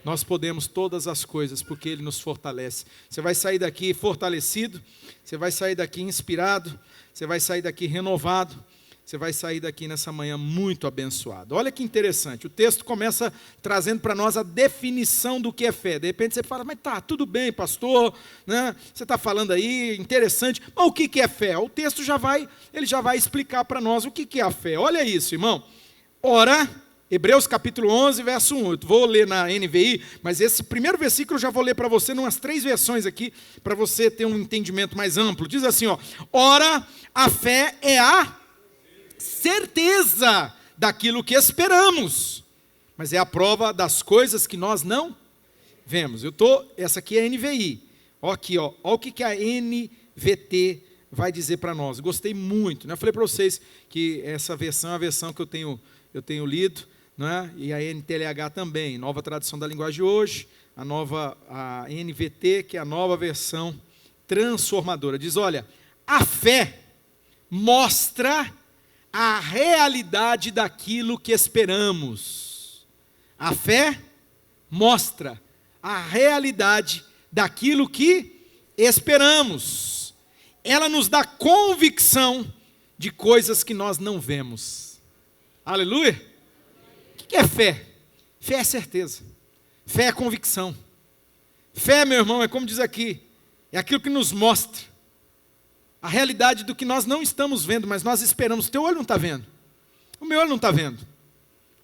Nós podemos todas as coisas porque Ele nos fortalece. Você vai sair daqui fortalecido, você vai sair daqui inspirado, você vai sair daqui renovado, você vai sair daqui nessa manhã muito abençoado. Olha que interessante, o texto começa trazendo para nós a definição do que é fé. De repente você fala, mas tá, tudo bem, pastor, né? Você está falando aí, interessante, mas o que é fé? O texto ele já vai explicar para nós o que é a fé. Olha isso, irmão. Ora, Hebreus capítulo 11, verso 1. Eu vou ler na NVI, mas esse primeiro versículo eu já vou ler para você, em umas 3 versões aqui, para você ter um entendimento mais amplo. Diz assim, ó, ora, a fé é a certeza daquilo que esperamos, mas é a prova das coisas que nós não vemos. Essa aqui é a NVI. Ó aqui, ó o que a NVT vai dizer para nós. Gostei muito, né? Eu falei para vocês que essa versão é a versão que eu tenho eu tenho lido, não é? E a NTLH também, Nova Tradução da Linguagem de Hoje, a NVT, que é a nova versão transformadora. Diz, olha, a fé mostra a realidade daquilo que esperamos. A fé mostra a realidade daquilo que esperamos. Ela nos dá convicção de coisas que nós não vemos. Aleluia! O que é fé? Fé é certeza. Fé é convicção. Fé, meu irmão, é como diz aqui, é aquilo que nos mostra a realidade do que nós não estamos vendo, mas nós esperamos. O teu olho não está vendo. O meu olho não está vendo.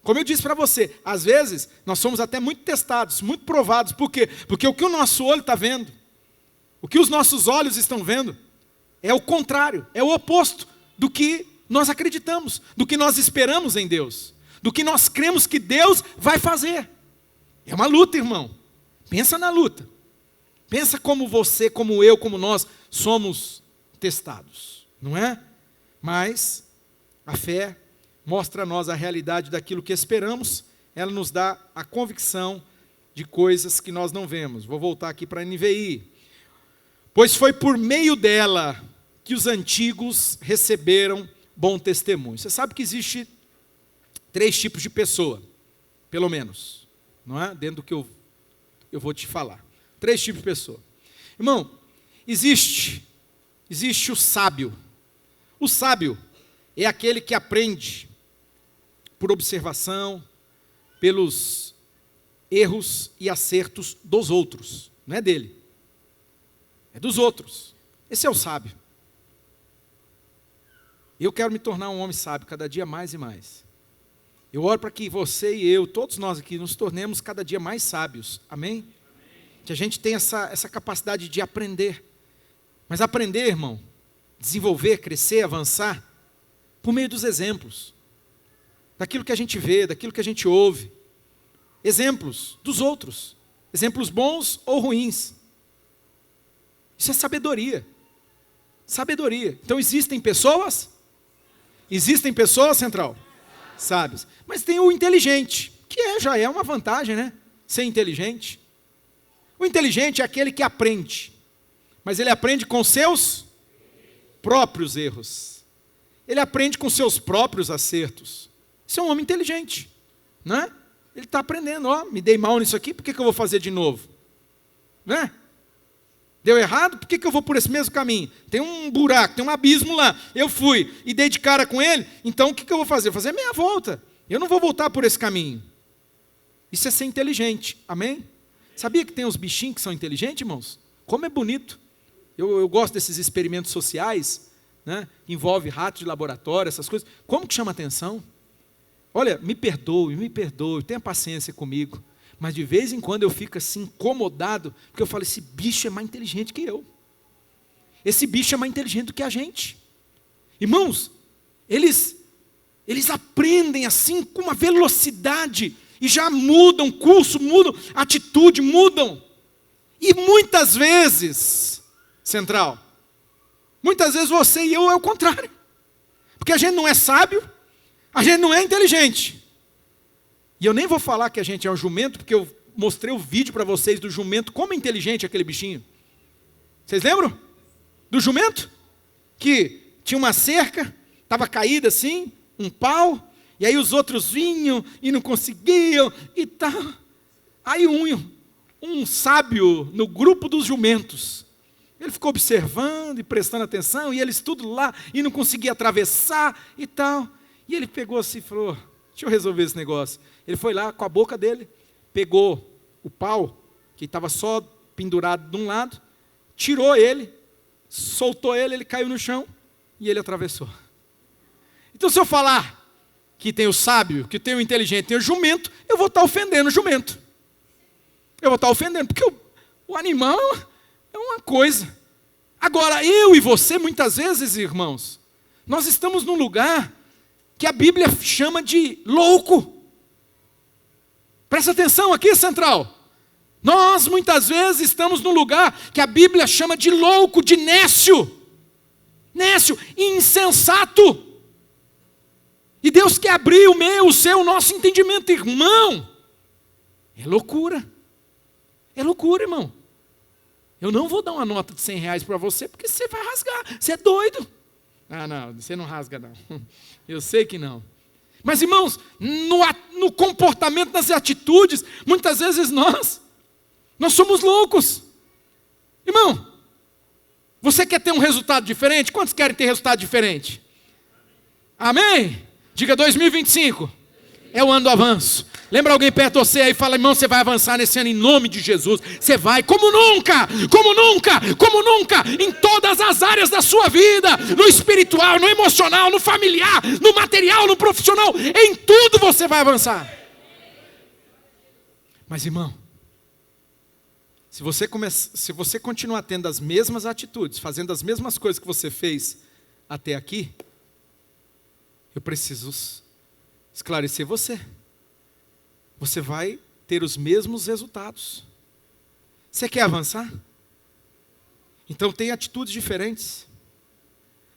Como eu disse para você, às vezes nós somos até muito testados, muito provados. Por quê? Porque o que o nosso olho está vendo, o que os nossos olhos estão vendo, é o contrário, é o oposto do que nós acreditamos, do que nós esperamos em Deus, do que nós cremos que Deus vai fazer. É uma luta, irmão. Pensa na luta. Pensa como você, como eu, como nós somos testados, não é? Mas a fé mostra a nós a realidade daquilo que esperamos, ela nos dá a convicção de coisas que nós não vemos. Vou voltar aqui para a NVI. Pois foi por meio dela que os antigos receberam bom testemunho. Você sabe que existe 3 tipos de pessoa, pelo menos, não é? Dentro do que eu vou te falar. 3 tipos de pessoa. Irmão, existe o sábio. O sábio é aquele que aprende por observação, pelos erros e acertos dos outros. Não é dele. É dos outros. Esse é o sábio. Eu quero me tornar um homem sábio cada dia mais e mais. Eu oro para que você e eu, todos nós aqui, nos tornemos cada dia mais sábios. Amém? Amém. Que a gente tenha essa capacidade de aprender. Mas aprender, irmão, desenvolver, crescer, avançar, por meio dos exemplos. Daquilo que a gente vê, daquilo que a gente ouve. Exemplos dos outros. Exemplos bons ou ruins. Isso é sabedoria. Sabedoria. Então existem pessoas? Existem pessoas, Central? Sábios. Mas tem o inteligente, que já é uma vantagem, né? Ser inteligente. O inteligente é aquele que aprende. Mas ele aprende com seus próprios erros. Ele aprende com seus próprios acertos. Isso é um homem inteligente, né? Ele está aprendendo, me dei mal nisso aqui, por que eu vou fazer de novo? Né? Deu errado, por que eu vou por esse mesmo caminho? Tem um buraco, tem um abismo lá, eu fui e dei de cara com ele, então o que eu vou fazer? Vou fazer meia volta, eu não vou voltar por esse caminho. Isso é ser inteligente, amém? Sabia que tem uns bichinhos que são inteligentes, irmãos? Como é bonito. Eu gosto desses experimentos sociais, né? Envolve ratos de laboratório, essas coisas. Como que chama atenção? Olha, me perdoe, tenha paciência comigo. Mas de vez em quando eu fico assim incomodado, porque eu falo, esse bicho é mais inteligente que eu. Esse bicho é mais inteligente do que a gente. Irmãos, eles aprendem assim com uma velocidade e já mudam curso, mudam atitude, mudam. E muitas vezes, Central, muitas vezes você e eu é o contrário. Porque a gente não é sábio, a gente não é inteligente. E eu nem vou falar que a gente é um jumento, porque eu mostrei o vídeo para vocês do jumento, como é inteligente aquele bichinho. Vocês lembram? Do jumento? Que tinha uma cerca, estava caída assim, um pau, e aí os outros vinham e não conseguiam e tal. Aí um sábio no grupo dos jumentos, ele ficou observando e prestando atenção, e eles tudo lá, e não conseguia atravessar e tal. E ele pegou assim e falou, deixa eu resolver esse negócio. Ele foi lá com a boca dele, pegou o pau, que estava só pendurado de um lado, tirou ele, soltou ele, ele caiu no chão e ele atravessou. Então se eu falar que tem o sábio, que tem o inteligente, tem o jumento, eu vou estar ofendendo o jumento. Eu vou estar ofendendo, porque o animal é uma coisa. Agora, eu e você, muitas vezes, irmãos, nós estamos num lugar que a Bíblia chama de louco. Presta atenção aqui, Central. Nós, muitas vezes, estamos num lugar que a Bíblia chama de louco, de nécio. Nécio, insensato. E Deus quer abrir o meu, o seu, o nosso entendimento, irmão. É loucura. É loucura, irmão. Eu não vou dar uma nota de R$100 para você, porque você vai rasgar. Você é doido. Ah, não, você não rasga, não. Eu sei que não. Mas, irmãos, no comportamento, nas atitudes, muitas vezes nós somos loucos. Irmão, você quer ter um resultado diferente? Quantos querem ter resultado diferente? Amém? Diga 2025. É o ano do avanço. Lembra alguém perto de você aí e fala, irmão, você vai avançar nesse ano em nome de Jesus. Você vai como nunca, como nunca, como nunca, em todas as áreas da sua vida, no espiritual, no emocional, no familiar, no material, no profissional, em tudo você vai avançar. Mas, irmão, se você continuar tendo as mesmas atitudes, fazendo as mesmas coisas que você fez até aqui, eu preciso esclarecer você. Você vai ter os mesmos resultados. Você quer avançar? Então tem atitudes diferentes.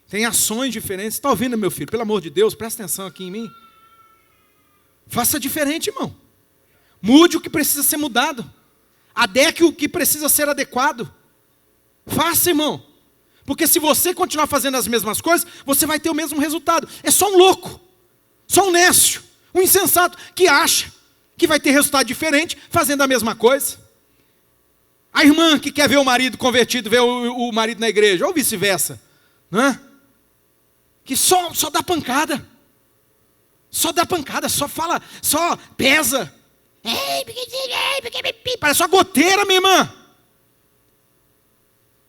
Tem ações diferentes. Está ouvindo, meu filho? Pelo amor de Deus, presta atenção aqui em mim. Faça diferente, irmão. Mude o que precisa ser mudado. Adeque o que precisa ser adequado. Faça, irmão. Porque se você continuar fazendo as mesmas coisas, você vai ter o mesmo resultado. É só um louco, só um nécio, um insensato que acha que vai ter resultado diferente fazendo a mesma coisa. A irmã que quer ver o marido convertido, ver o marido na igreja, ou vice-versa, né? Que só dá pancada. Só dá pancada, só fala, só pesa. Parece uma goteira, minha irmã.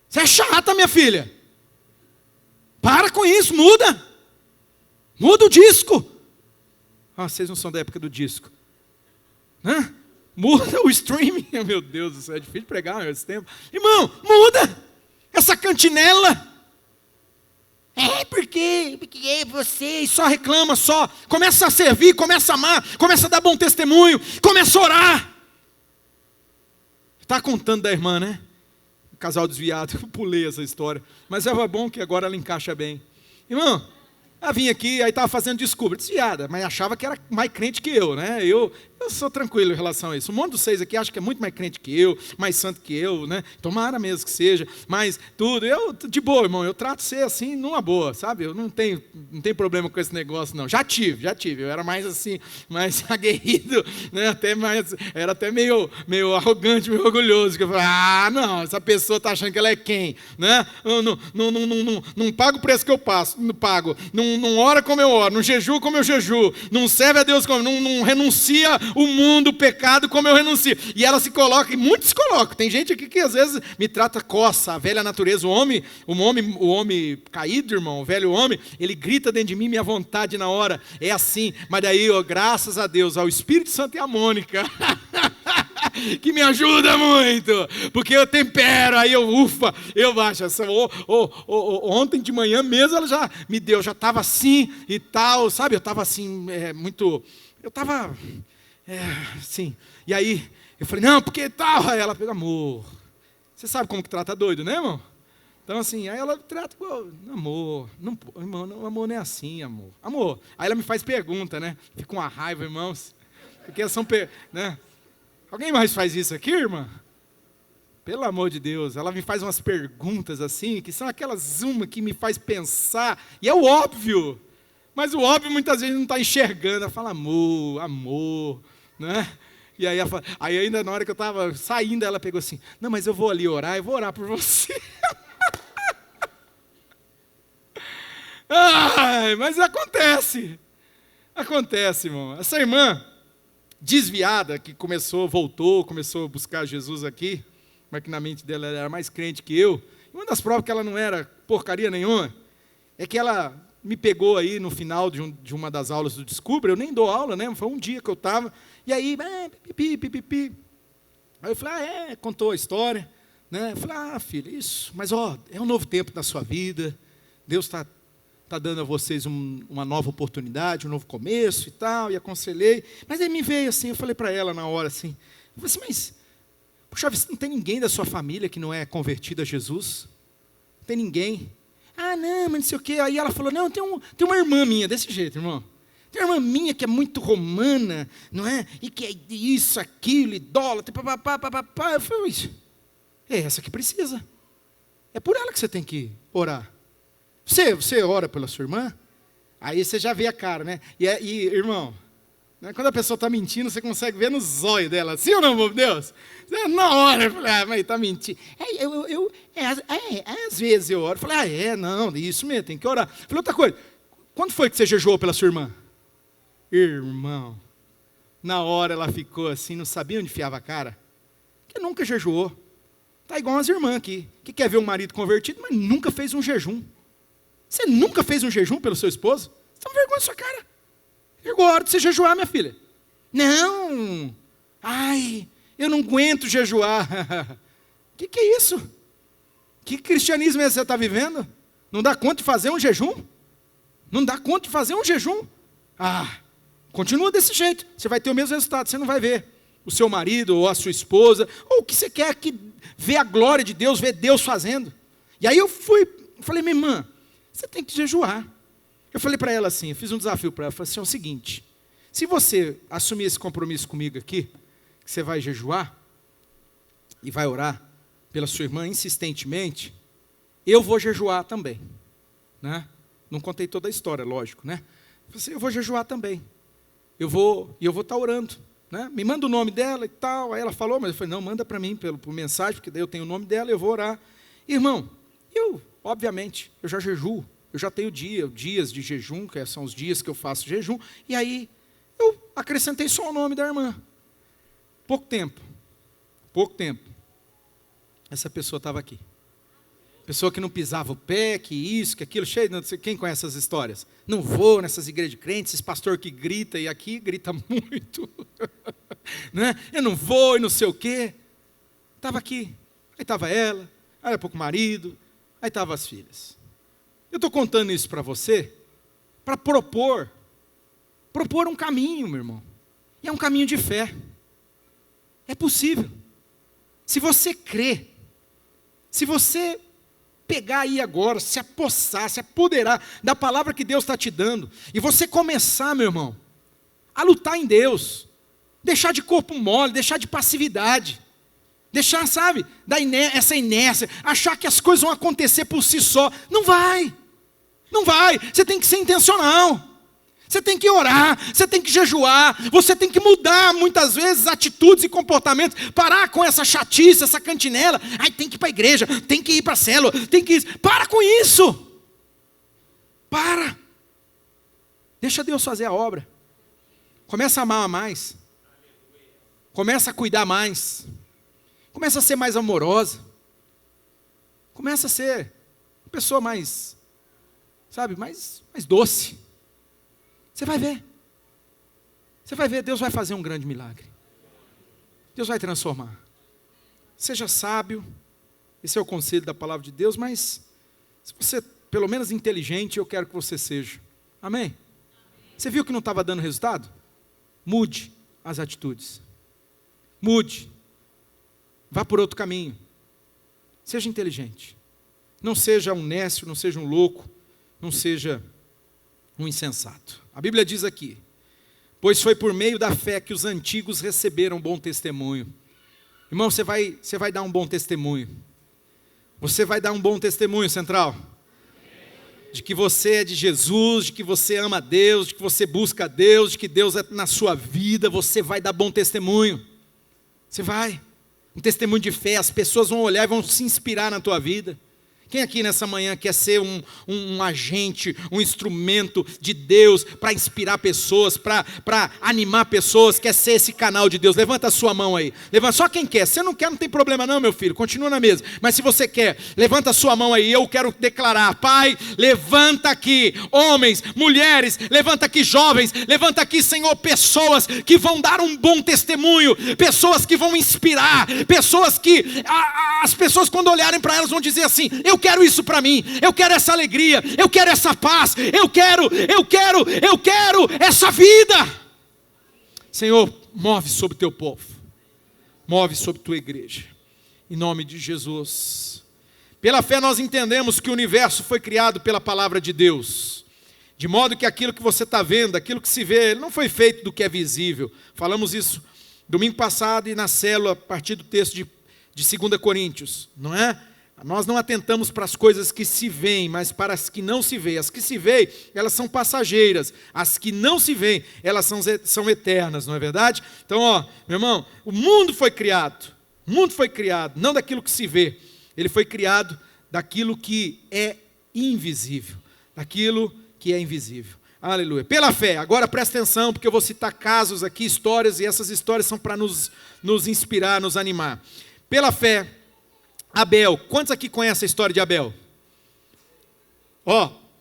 Você é chata, minha filha. Para com isso, muda. Muda o disco. Ah, vocês não são da época do disco. Hã? Muda o streaming. Meu Deus do céu, é difícil pregar nesse tempo. Irmão, muda essa cantinela. Porque você só reclama, só começa a servir, começa a amar, começa a dar bom testemunho, começa a orar. Está contando da irmã, né? O casal desviado, eu pulei essa história, mas é bom que agora ela encaixa bem. Irmão, ela vinha aqui, aí estava fazendo desculpa, desviada, mas achava que era mais crente que eu, né? Eu sou tranquilo em relação a isso. Um monte dos seis aqui acha que é muito mais crente que eu, mais santo que eu, né? Tomara mesmo que seja, mas tudo, eu, de boa, irmão, eu trato ser assim, numa boa, sabe? Eu não tenho problema com esse negócio, não. Já tive, eu era mais assim, mais aguerrido, né? Era até meio arrogante, meio orgulhoso, que eu falava, não, essa pessoa está achando que ela é quem, né? Não pago o preço que eu passo, não pago, não ora como eu oro, não jejua como eu jejuo, não serve a Deus como, não renuncia o mundo, o pecado como eu renuncio. E ela se coloca, e muitos se colocam. Tem gente aqui que às vezes me trata coça, a velha natureza, o homem caído, irmão, o velho homem, ele grita dentro de mim, minha vontade na hora é assim. Mas daí, graças a Deus, ao Espírito Santo e à Mônica, que me ajuda muito, porque eu tempero, aí eu baixo. Ontem de manhã mesmo ela já me deu, já estava assim e tal, sabe? Eu estava assim, sim. E aí eu falei, não, porque tal. Aí ela pegou, amor. Você sabe como que trata doido, né, irmão? Então assim, aí ela trata, amor, não, irmão, amor não é assim, amor. Amor. Aí ela me faz pergunta, né? Fica com uma raiva, irmãos. Porque são, né? Alguém mais faz isso aqui, irmã? Pelo amor de Deus, ela me faz umas perguntas assim, que são aquelas que me faz pensar, e é o óbvio. Mas o óbvio muitas vezes não está enxergando. Ela fala, amor, né? E aí, aí ainda na hora que eu estava saindo, ela pegou assim, não, mas eu vou ali orar, eu vou orar por você. Ai, mas acontece, irmão. Essa irmã desviada, que voltou, começou a buscar Jesus aqui, mas que na mente dela ela era mais crente que eu, e uma das provas que ela não era porcaria nenhuma, é que ela me pegou aí no final de uma das aulas do Descubra, eu nem dou aula, né? Foi um dia que eu estava, e aí, pipi. Aí eu falei, contou a história, né? Eu falei, filha, isso, mas é um novo tempo na sua vida, Deus está dando a vocês uma nova oportunidade, um novo começo e tal, e aconselhei, mas aí me veio assim, eu falei para ela na hora assim, eu falei assim, mas, puxa, não tem ninguém da sua família que não é convertido a Jesus? Não tem ninguém? Não, mas não sei o quê. Aí ela falou, não, tem uma irmã minha, desse jeito, irmão. Tem uma irmã minha que é muito romana, não é? E que é isso, aquilo, idólatra, papapá. Eu falei, é essa que precisa. É por ela que você tem que orar. Você ora pela sua irmã? Aí você já vê a cara, né? E irmão, né, quando a pessoa está mentindo, você consegue ver no zóio dela. Sim ou não, meu Deus? Na hora, eu falei, mas está mentindo. Às vezes eu oro. Eu falei, não, isso mesmo, tem que orar. Eu falei, outra coisa, quando foi que você jejuou pela sua irmã? Irmão, na hora ela ficou assim, não sabia onde enfiava a cara. Porque nunca jejuou. Está igual as irmãs aqui, que quer ver um marido convertido, mas nunca fez um jejum. Você nunca fez um jejum pelo seu esposo? Você está com vergonha na sua cara. Chegou a hora de você jejuar, minha filha. Não. Eu não aguento jejuar. Que é isso? Que cristianismo é esse que você está vivendo? Não dá conta de fazer um jejum? Não dá conta de fazer um jejum? Continua desse jeito. Você vai ter o mesmo resultado. Você não vai ver o seu marido ou a sua esposa, ou o que você quer que ver a glória de Deus, ver Deus fazendo. E aí eu falei, minha irmã, você tem que jejuar. Eu falei para ela assim, eu fiz um desafio para ela, falei assim, é o seguinte, se você assumir esse compromisso comigo aqui, que você vai jejuar, e vai orar pela sua irmã insistentemente, eu vou jejuar também, né? Não contei toda a história, lógico, né? Eu falei assim, eu vou jejuar também, eu vou estar orando, né? Me manda o nome dela e tal. Aí ela falou, mas eu falei, não, manda para mim por mensagem, porque daí eu tenho o nome dela, eu vou orar. Irmão, obviamente, eu já jejuo, eu já tenho dias de jejum, que são os dias que eu faço jejum, e aí eu acrescentei só o nome da irmã. Pouco tempo, essa pessoa estava aqui. Pessoa que não pisava o pé, que isso, que aquilo, cheio, não sei, quem conhece essas histórias? Não vou nessas igrejas de crentes, esses pastor que grita, e aqui grita muito. Né? Eu não vou e não sei o quê. Estava aqui, aí estava ela, aí era pouco o marido, aí estavam as filhas. Eu estou contando isso para você, para propor um caminho, meu irmão. E é um caminho de fé. É possível. Se você crê, se você pegar aí agora, se apossar, se apoderar da palavra que Deus está te dando, e você começar, meu irmão, a lutar em Deus, deixar de corpo mole, deixar de passividade, deixar, sabe, essa inércia, achar que as coisas vão acontecer por si só. Não vai, você tem que ser intencional, você tem que orar, você tem que jejuar, você tem que mudar muitas vezes atitudes e comportamentos, parar com essa chatice, essa cantinela, tem que ir para a igreja, tem que ir para a célula, para com isso, deixa Deus fazer a obra, começa a amar mais, começa a cuidar mais, começa a ser mais amorosa, começa a ser uma pessoa mais, sabe, mais doce. Você vai ver, Deus vai fazer um grande milagre, Deus vai transformar. Seja sábio, esse é o conselho da palavra de Deus, mas se você, pelo menos inteligente, eu quero que você seja, amém? Você viu que não estava dando resultado? Mude as atitudes, vá por outro caminho, seja inteligente, não seja um nécio, não seja um louco, não seja um insensato. A Bíblia diz aqui, pois foi por meio da fé que os antigos receberam bom testemunho. Irmão, você vai dar um bom testemunho. Você vai dar um bom testemunho, Central. De que você é de Jesus, de que você ama a Deus, de que você busca a Deus, de que Deus é na sua vida, você vai dar bom testemunho. Você vai. Um testemunho de fé, as pessoas vão olhar e vão se inspirar na tua vida. Quem aqui nessa manhã quer ser um agente, um instrumento de Deus para inspirar pessoas, para animar pessoas, quer ser esse canal de Deus? Levanta a sua mão aí. Levanta, só quem quer. Se não quer, não tem problema não, meu filho, continua na mesa. Mas se você quer, levanta a sua mão aí. Eu quero declarar, Pai, levanta aqui homens, mulheres, levanta aqui jovens, levanta aqui, Senhor, pessoas que vão dar um bom testemunho, pessoas que vão inspirar, pessoas que, as pessoas quando olharem para elas vão dizer assim, eu quero isso para mim, eu quero essa alegria, eu quero essa paz, eu quero essa vida. Senhor, move sobre teu povo, move sobre tua igreja, em nome de Jesus. Pela fé nós entendemos que o universo foi criado pela palavra de Deus, De modo que aquilo que você está vendo, aquilo que se vê, não foi feito do que é visível. Falamos isso domingo passado e na célula, a partir do texto de 2 Coríntios, não é? Nós não atentamos para as coisas que se veem, mas para as que não se veem. As que se veem, elas são passageiras. As que não se veem, elas são eternas, não é verdade? Então, meu irmão, o mundo foi criado. O mundo foi criado, não daquilo que se vê. Ele foi criado daquilo que é invisível. Daquilo que é invisível. Aleluia. Pela fé. Agora presta atenção, porque eu vou citar casos aqui, histórias, e essas histórias são para nos inspirar, nos animar. Pela fé, Abel. Quantos aqui conhecem a história de Abel?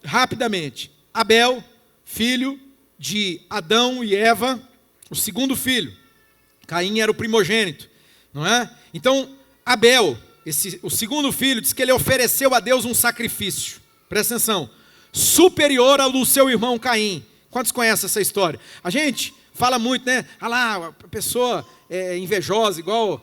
Rapidamente. Abel, filho de Adão e Eva, o segundo filho. Caim era o primogênito, não é? Então, Abel, o segundo filho, diz que ele ofereceu a Deus um sacrifício. Presta atenção. Superior ao do seu irmão Caim. Quantos conhecem essa história? A gente fala muito, né? A pessoa é invejosa, igual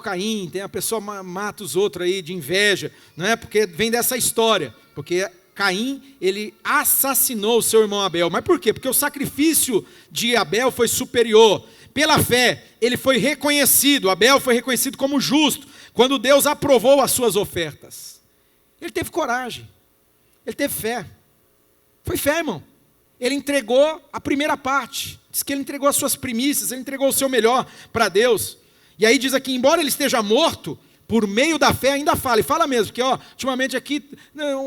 Caim, tem a pessoa mata os outros aí de inveja, não é? Porque vem dessa história, porque Caim, ele assassinou o seu irmão Abel. Mas por quê? Porque o sacrifício de Abel foi superior. Pela fé, ele foi reconhecido, Abel foi reconhecido como justo, quando Deus aprovou as suas ofertas. Ele teve coragem, ele teve fé. Foi fé, irmão. Ele entregou a primeira parte, diz que ele entregou as suas primícias, ele entregou o seu melhor para Deus. E aí diz aqui, embora ele esteja morto, por meio da fé ainda fala, e fala mesmo, porque ultimamente aqui,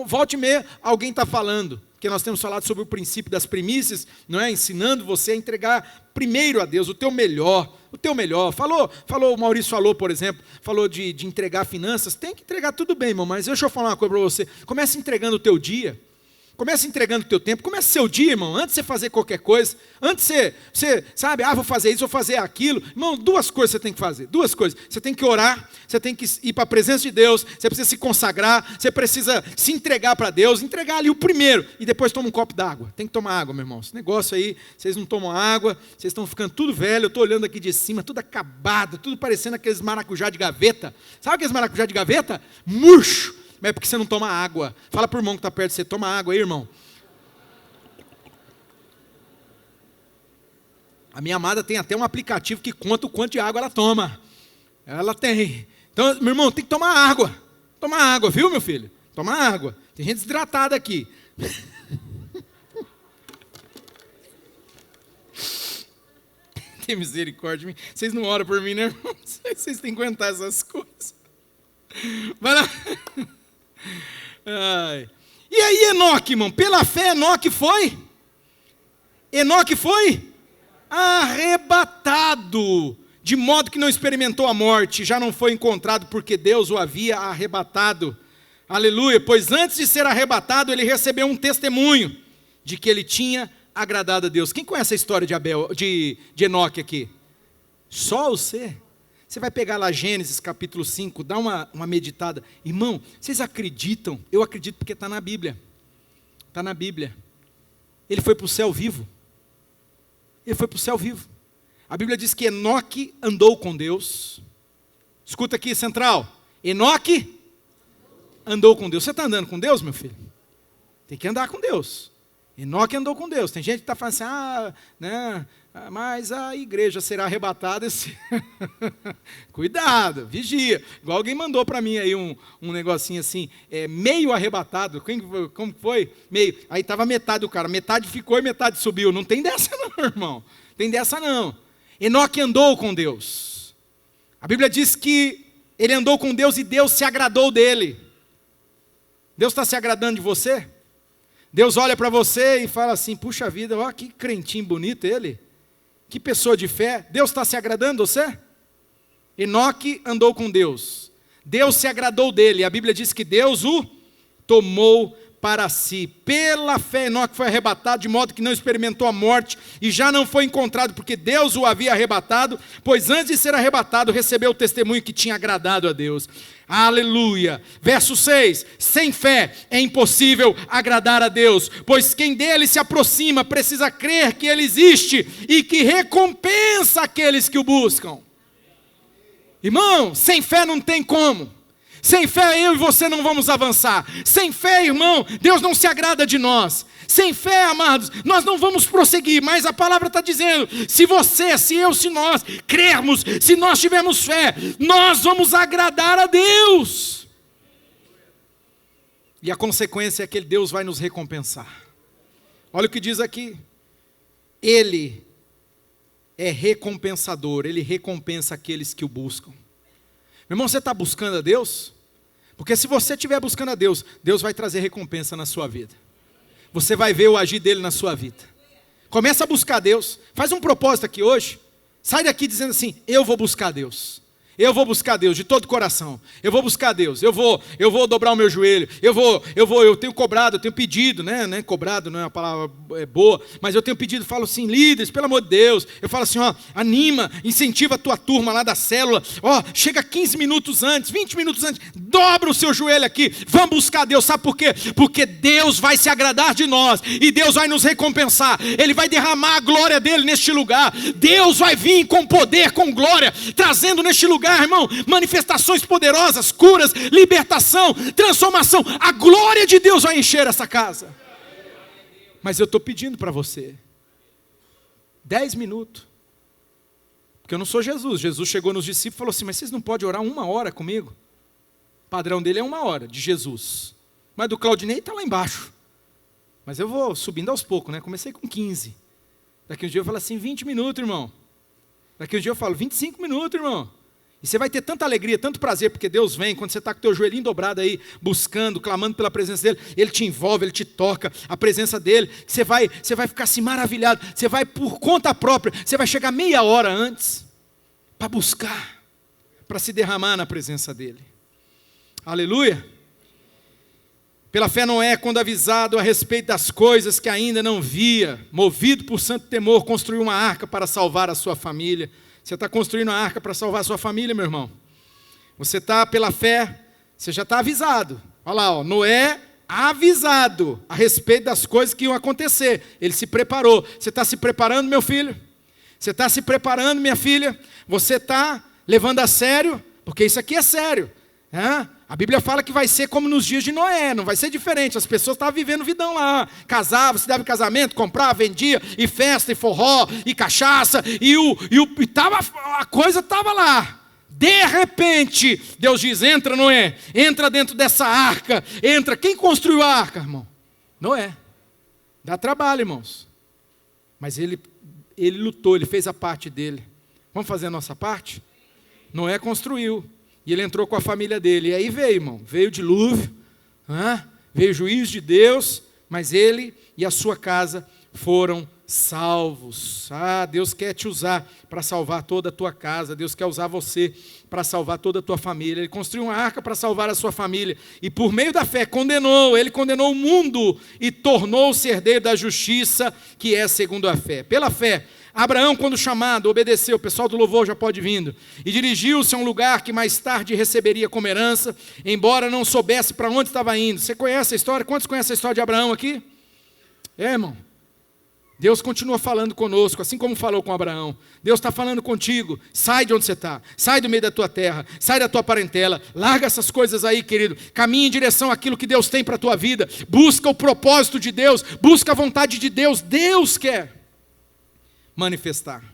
volte e meia, alguém está falando, porque nós temos falado sobre o princípio das primícias, não é? Ensinando você a entregar primeiro a Deus o teu melhor, o Maurício falou, por exemplo, falou de entregar finanças, tem que entregar tudo bem, irmão, mas deixa eu falar uma coisa para você, comece entregando o teu dia, comece entregando o teu tempo, comece seu dia, irmão, antes de você fazer qualquer coisa, antes de você sabe, vou fazer isso, vou fazer aquilo, irmão, duas coisas você tem que fazer, você tem que orar, você tem que ir para a presença de Deus, você precisa se consagrar, você precisa se entregar para Deus, entregar ali o primeiro, e depois toma um copo d'água, tem que tomar água, meu irmão, esse negócio aí, vocês não tomam água, vocês estão ficando tudo velho, eu estou olhando aqui de cima, tudo acabado, tudo parecendo aqueles maracujá de gaveta, sabe aqueles maracujá de gaveta? Murcho, mas é porque você não toma água. Fala para o irmão que está perto de você, toma água aí, irmão. A minha amada tem até um aplicativo que conta o quanto de água ela toma. Ela tem. Então, meu irmão, tem que tomar água. Toma água, viu, meu filho? Toma água. Tem gente desidratada aqui. Tem misericórdia de mim. Vocês não oram por mim, né, irmão? Vocês têm que aguentar essas coisas. Vai lá. E aí Enoque, irmão, pela fé Enoque foi arrebatado, de modo que não experimentou a morte, já não foi encontrado porque Deus o havia arrebatado, aleluia, pois antes de ser arrebatado ele recebeu um testemunho de que ele tinha agradado a Deus. Quem conhece a história de Enoque aqui? Só você? Você vai pegar lá Gênesis capítulo 5, dá uma meditada. Irmão, vocês acreditam? Eu acredito porque está na Bíblia. Está na Bíblia. Ele foi para o céu vivo. Ele foi para o céu vivo. A Bíblia diz que Enoque andou com Deus. Escuta aqui, central. Enoque andou com Deus. Você está andando com Deus, meu filho? Tem que andar com Deus. Enoque andou com Deus. Tem gente que está falando assim, mas a igreja será arrebatada. Cuidado, vigia. Igual alguém mandou para mim aí um negocinho assim, meio arrebatado. Como foi? Meio. Aí estava metade do cara. Metade ficou e metade subiu. Não tem dessa não, irmão. Tem dessa não. Enoque andou com Deus. A Bíblia diz que ele andou com Deus e Deus se agradou dele. Deus está se agradando de você? Deus olha para você e fala assim, puxa vida, ó, que crentinho bonito ele. Que pessoa de fé. Deus está se agradando de você? Enoque andou com Deus. Deus se agradou dele. A Bíblia diz que Deus o tomou para si. Pela fé, Enoque foi arrebatado, de modo que não experimentou a morte, e já não foi encontrado, porque Deus o havia arrebatado, pois antes de ser arrebatado, recebeu o testemunho que tinha agradado a Deus. Aleluia. Verso 6, sem fé é impossível agradar a Deus, pois quem dele se aproxima precisa crer que ele existe, e que recompensa aqueles que o buscam. Irmão, sem fé não tem como. Sem fé eu e você não vamos avançar. Sem fé, irmão, Deus não se agrada de nós. Sem fé, amados, nós não vamos prosseguir. Mas a palavra está dizendo, se você, se eu, se nós crermos, se nós tivermos fé, nós vamos agradar a Deus. E a consequência é que Deus vai nos recompensar. Olha o que diz aqui. Ele é recompensador, Ele recompensa aqueles que o buscam. Meu irmão, você está buscando a Deus? Porque se você estiver buscando a Deus, Deus vai trazer recompensa na sua vida. Você vai ver o agir dele na sua vida. Começa a buscar a Deus. Faz um propósito aqui hoje. Sai daqui dizendo assim, eu vou buscar a Deus. Eu vou buscar Deus de todo o coração. Eu vou buscar Deus. Eu vou dobrar o meu joelho. Eu tenho cobrado, eu tenho pedido, né? Cobrado não é uma palavra boa, mas eu tenho pedido, falo assim, líderes, pelo amor de Deus. Eu falo assim, ó, anima, incentiva a tua turma lá da célula. Ó, chega 15 minutos antes, 20 minutos antes, dobra o seu joelho aqui. Vamos buscar Deus. Sabe por quê? Porque Deus vai se agradar de nós e Deus vai nos recompensar. Ele vai derramar a glória dele neste lugar. Deus vai vir com poder, com glória, trazendo neste lugar, irmão, manifestações poderosas, curas, libertação, transformação. A glória de Deus vai encher essa casa. Mas eu estou pedindo para você 10 minutos, porque eu não sou Jesus. Jesus chegou nos discípulos e falou assim, mas vocês não podem orar 1 hora comigo? O padrão dele é 1 hora, de Jesus. Mas do Claudinei está lá embaixo. Mas eu vou subindo aos poucos, né? Comecei com 15. Daqui um dia eu falo assim, 20 minutos, irmão. Daqui um dia eu falo, 25 minutos, irmão. E você vai ter tanta alegria, tanto prazer, porque Deus vem, quando você está com o teu joelhinho dobrado aí, buscando, clamando pela presença dEle, Ele te envolve, Ele te toca, a presença dEle, que você vai ficar assim maravilhado, você vai por conta própria, você vai chegar meia hora antes, para buscar, para se derramar na presença dEle. Aleluia! Pela fé Noé, quando avisado a respeito das coisas que ainda não via, movido por santo temor, construiu uma arca para salvar a sua família. Você está construindo uma arca para salvar a sua família, meu irmão? Você está, pela fé, você já está avisado. Olha lá, ó, Noé avisado a respeito das coisas que iam acontecer. Ele se preparou. Você está se preparando, meu filho? Você está se preparando, minha filha? Você está levando a sério? Porque isso aqui é sério. A Bíblia fala que vai ser como nos dias de Noé, não vai ser diferente. As pessoas estavam vivendo vidão lá, casavam, se dava casamento, comprava, vendia, e festa, e forró, e cachaça, a coisa estava lá. De repente, Deus diz, entra Noé, entra dentro dessa arca, entra. Quem construiu a arca, irmão? Noé. Dá trabalho, irmãos. Mas ele lutou, ele fez a parte dele. Vamos fazer a nossa parte? Noé construiu. E ele entrou com a família dele. E aí veio, irmão, veio o dilúvio, veio o juízo de Deus, mas ele e a sua casa foram salvos. Deus quer te usar para salvar toda a tua casa. Deus quer usar você para salvar toda a tua família. Ele construiu uma arca para salvar a sua família. E por meio da fé ele condenou o mundo e tornou-se herdeiro da justiça, que é segundo a fé. Pela fé, Abraão, quando chamado, obedeceu, o pessoal do louvor já pode vir, e dirigiu-se a um lugar que mais tarde receberia como herança, embora não soubesse para onde estava indo. Você conhece a história? Quantos conhecem a história de Abraão aqui? Irmão, Deus continua falando conosco, assim como falou com Abraão. Deus está falando contigo. Sai de onde você está, sai do meio da tua terra, sai da tua parentela, larga essas coisas aí, querido, caminha em direção àquilo que Deus tem para a tua vida, busca o propósito de Deus, busca a vontade de Deus. Deus quer manifestar.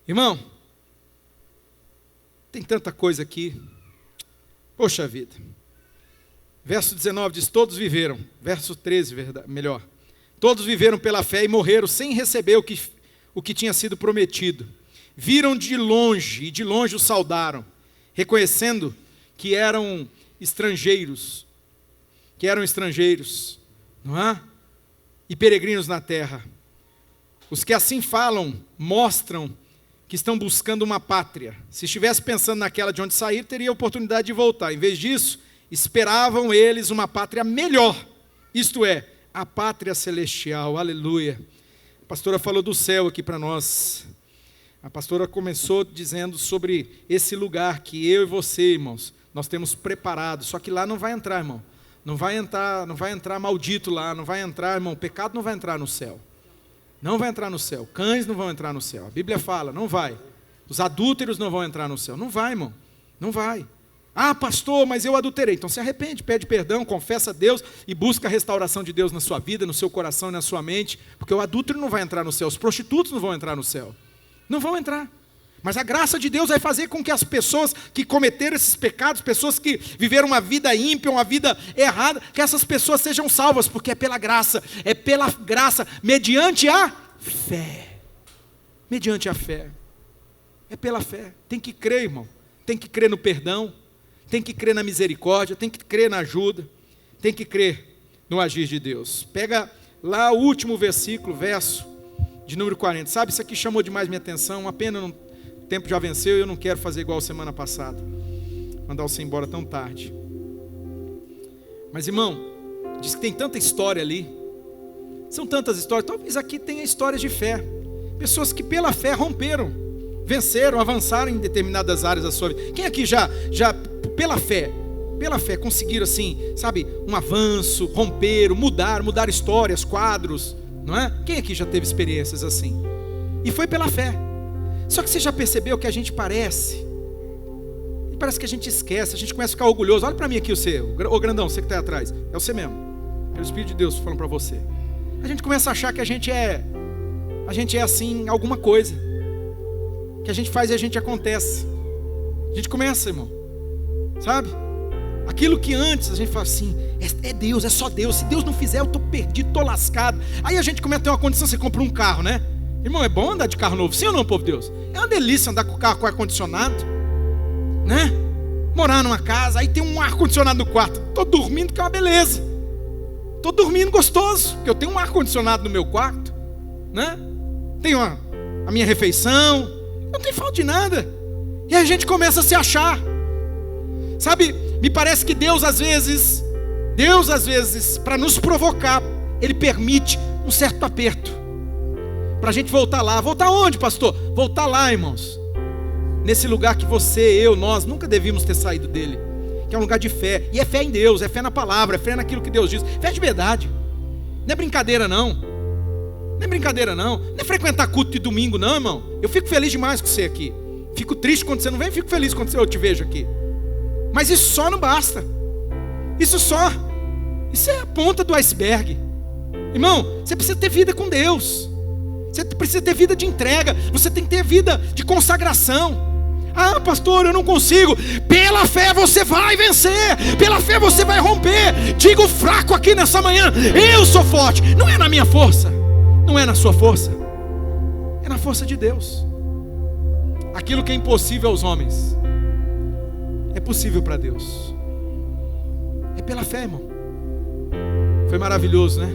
Irmão, tem tanta coisa aqui. Poxa vida. Verso 19 diz, todos viveram. Verso 13, melhor. Todos viveram pela fé e morreram sem receber o que tinha sido prometido. Viram de longe, e de longe o saudaram, reconhecendo que eram estrangeiros, não é? E peregrinos na terra. Os que assim falam, mostram que estão buscando uma pátria. Se estivesse pensando naquela de onde sair, teria a oportunidade de voltar. Em vez disso, esperavam eles uma pátria melhor. Isto é, a pátria celestial. Aleluia. A pastora falou do céu aqui para nós. A pastora começou dizendo sobre esse lugar que eu e você, irmãos, nós temos preparado. Só que lá não vai entrar, irmão. Não vai entrar maldito lá. Não vai entrar, irmão. O pecado não vai entrar no céu. Não vai entrar no céu, cães não vão entrar no céu. A Bíblia fala, não vai. Os adúlteros não vão entrar no céu. Não vai, irmão, não vai. Ah, pastor, mas eu adulterei. Então se arrepende, pede perdão, confessa a Deus e busca a restauração de Deus na sua vida, no seu coração e na sua mente, porque o adúltero não vai entrar no céu, os prostitutos não vão entrar no céu. Não vão entrar. Mas a graça de Deus vai fazer com que as pessoas que cometeram esses pecados, pessoas que viveram uma vida ímpia, uma vida errada, que essas pessoas sejam salvas, porque é pela graça, mediante a fé. Mediante a fé. É pela fé. Tem que crer, irmão. Tem que crer no perdão. Tem que crer na misericórdia, tem que crer na ajuda, tem que crer no agir de Deus. Pega lá o último versículo, verso de número 40. Sabe, isso aqui chamou demais minha atenção. Uma pena, o tempo já venceu e eu não quero fazer igual semana passada. Mandar você embora tão tarde. Mas, irmão, diz que tem tanta história ali. São tantas histórias. Talvez aqui tenha histórias de fé. Pessoas que pela fé romperam, venceram, avançaram em determinadas áreas da sua vida. Quem aqui já pela fé conseguiram assim, sabe, um avanço, romperam, mudar histórias, quadros, não é? Quem aqui já teve experiências assim? E foi pela fé. Só que você já percebeu que a gente parece que a gente esquece, a gente começa a ficar orgulhoso. Olha para mim aqui, ô grandão, você que está aí atrás, é você mesmo, pelo Espírito de Deus falando para você. A gente começa a achar que a gente é assim, alguma coisa, que a gente faz e a gente acontece. A gente começa, irmão, sabe? Aquilo que antes a gente fala assim, é Deus, é só Deus. Se Deus não fizer, eu estou perdido, estou lascado. Aí a gente começa a ter uma condição, você compra um carro, né? Irmão, é bom andar de carro novo, sim ou não, povo de Deus? É uma delícia andar com o carro com ar-condicionado, né? Morar numa casa, aí tem um ar-condicionado no quarto. Estou dormindo, que é uma beleza. Estou dormindo gostoso, porque eu tenho um ar-condicionado no meu quarto, né? Tenho a minha refeição, não tem falta de nada. E aí a gente começa a se achar. Sabe, me parece que Deus às vezes, para nos provocar, Ele permite um certo aperto, para a gente voltar lá. Voltar onde, pastor? Voltar lá, irmãos, nesse lugar que nós nunca devíamos ter saído dele, que é um lugar de fé. E é fé em Deus, é fé na palavra, é fé naquilo que Deus diz, fé de verdade. Não é brincadeira não, não é frequentar culto de domingo não, irmão. Eu fico feliz demais com você aqui, fico triste quando você não vem, fico feliz quando eu te vejo aqui. Mas isso só não basta. Isso é a ponta do iceberg. Irmão, você precisa ter vida com Deus. Você precisa ter vida de entrega. Você tem que ter vida de consagração. Ah, pastor, eu não consigo. Pela fé você vai vencer. Pela fé você vai romper. Diga o fraco aqui nessa manhã, eu sou forte. Não é na minha força, não é na sua força, é na força de Deus. Aquilo que é impossível aos homens é possível para Deus. É pela fé, irmão. Foi maravilhoso, né?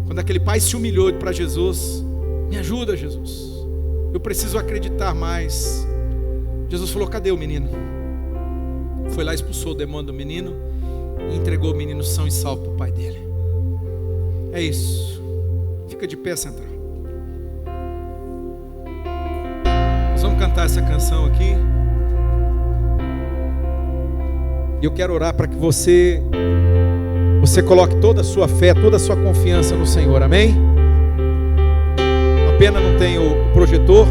Quando aquele pai se humilhou para Jesus, me ajuda, Jesus, eu preciso acreditar mais. Jesus falou, cadê o menino? Foi lá, expulsou o demônio do menino e entregou o menino são e salvo para o pai dele. É isso. Fica de pé, Central. Nós vamos cantar essa canção aqui. E eu quero orar para que você coloque toda a sua fé, toda a sua confiança no Senhor, amém? A pena não tem o projetor.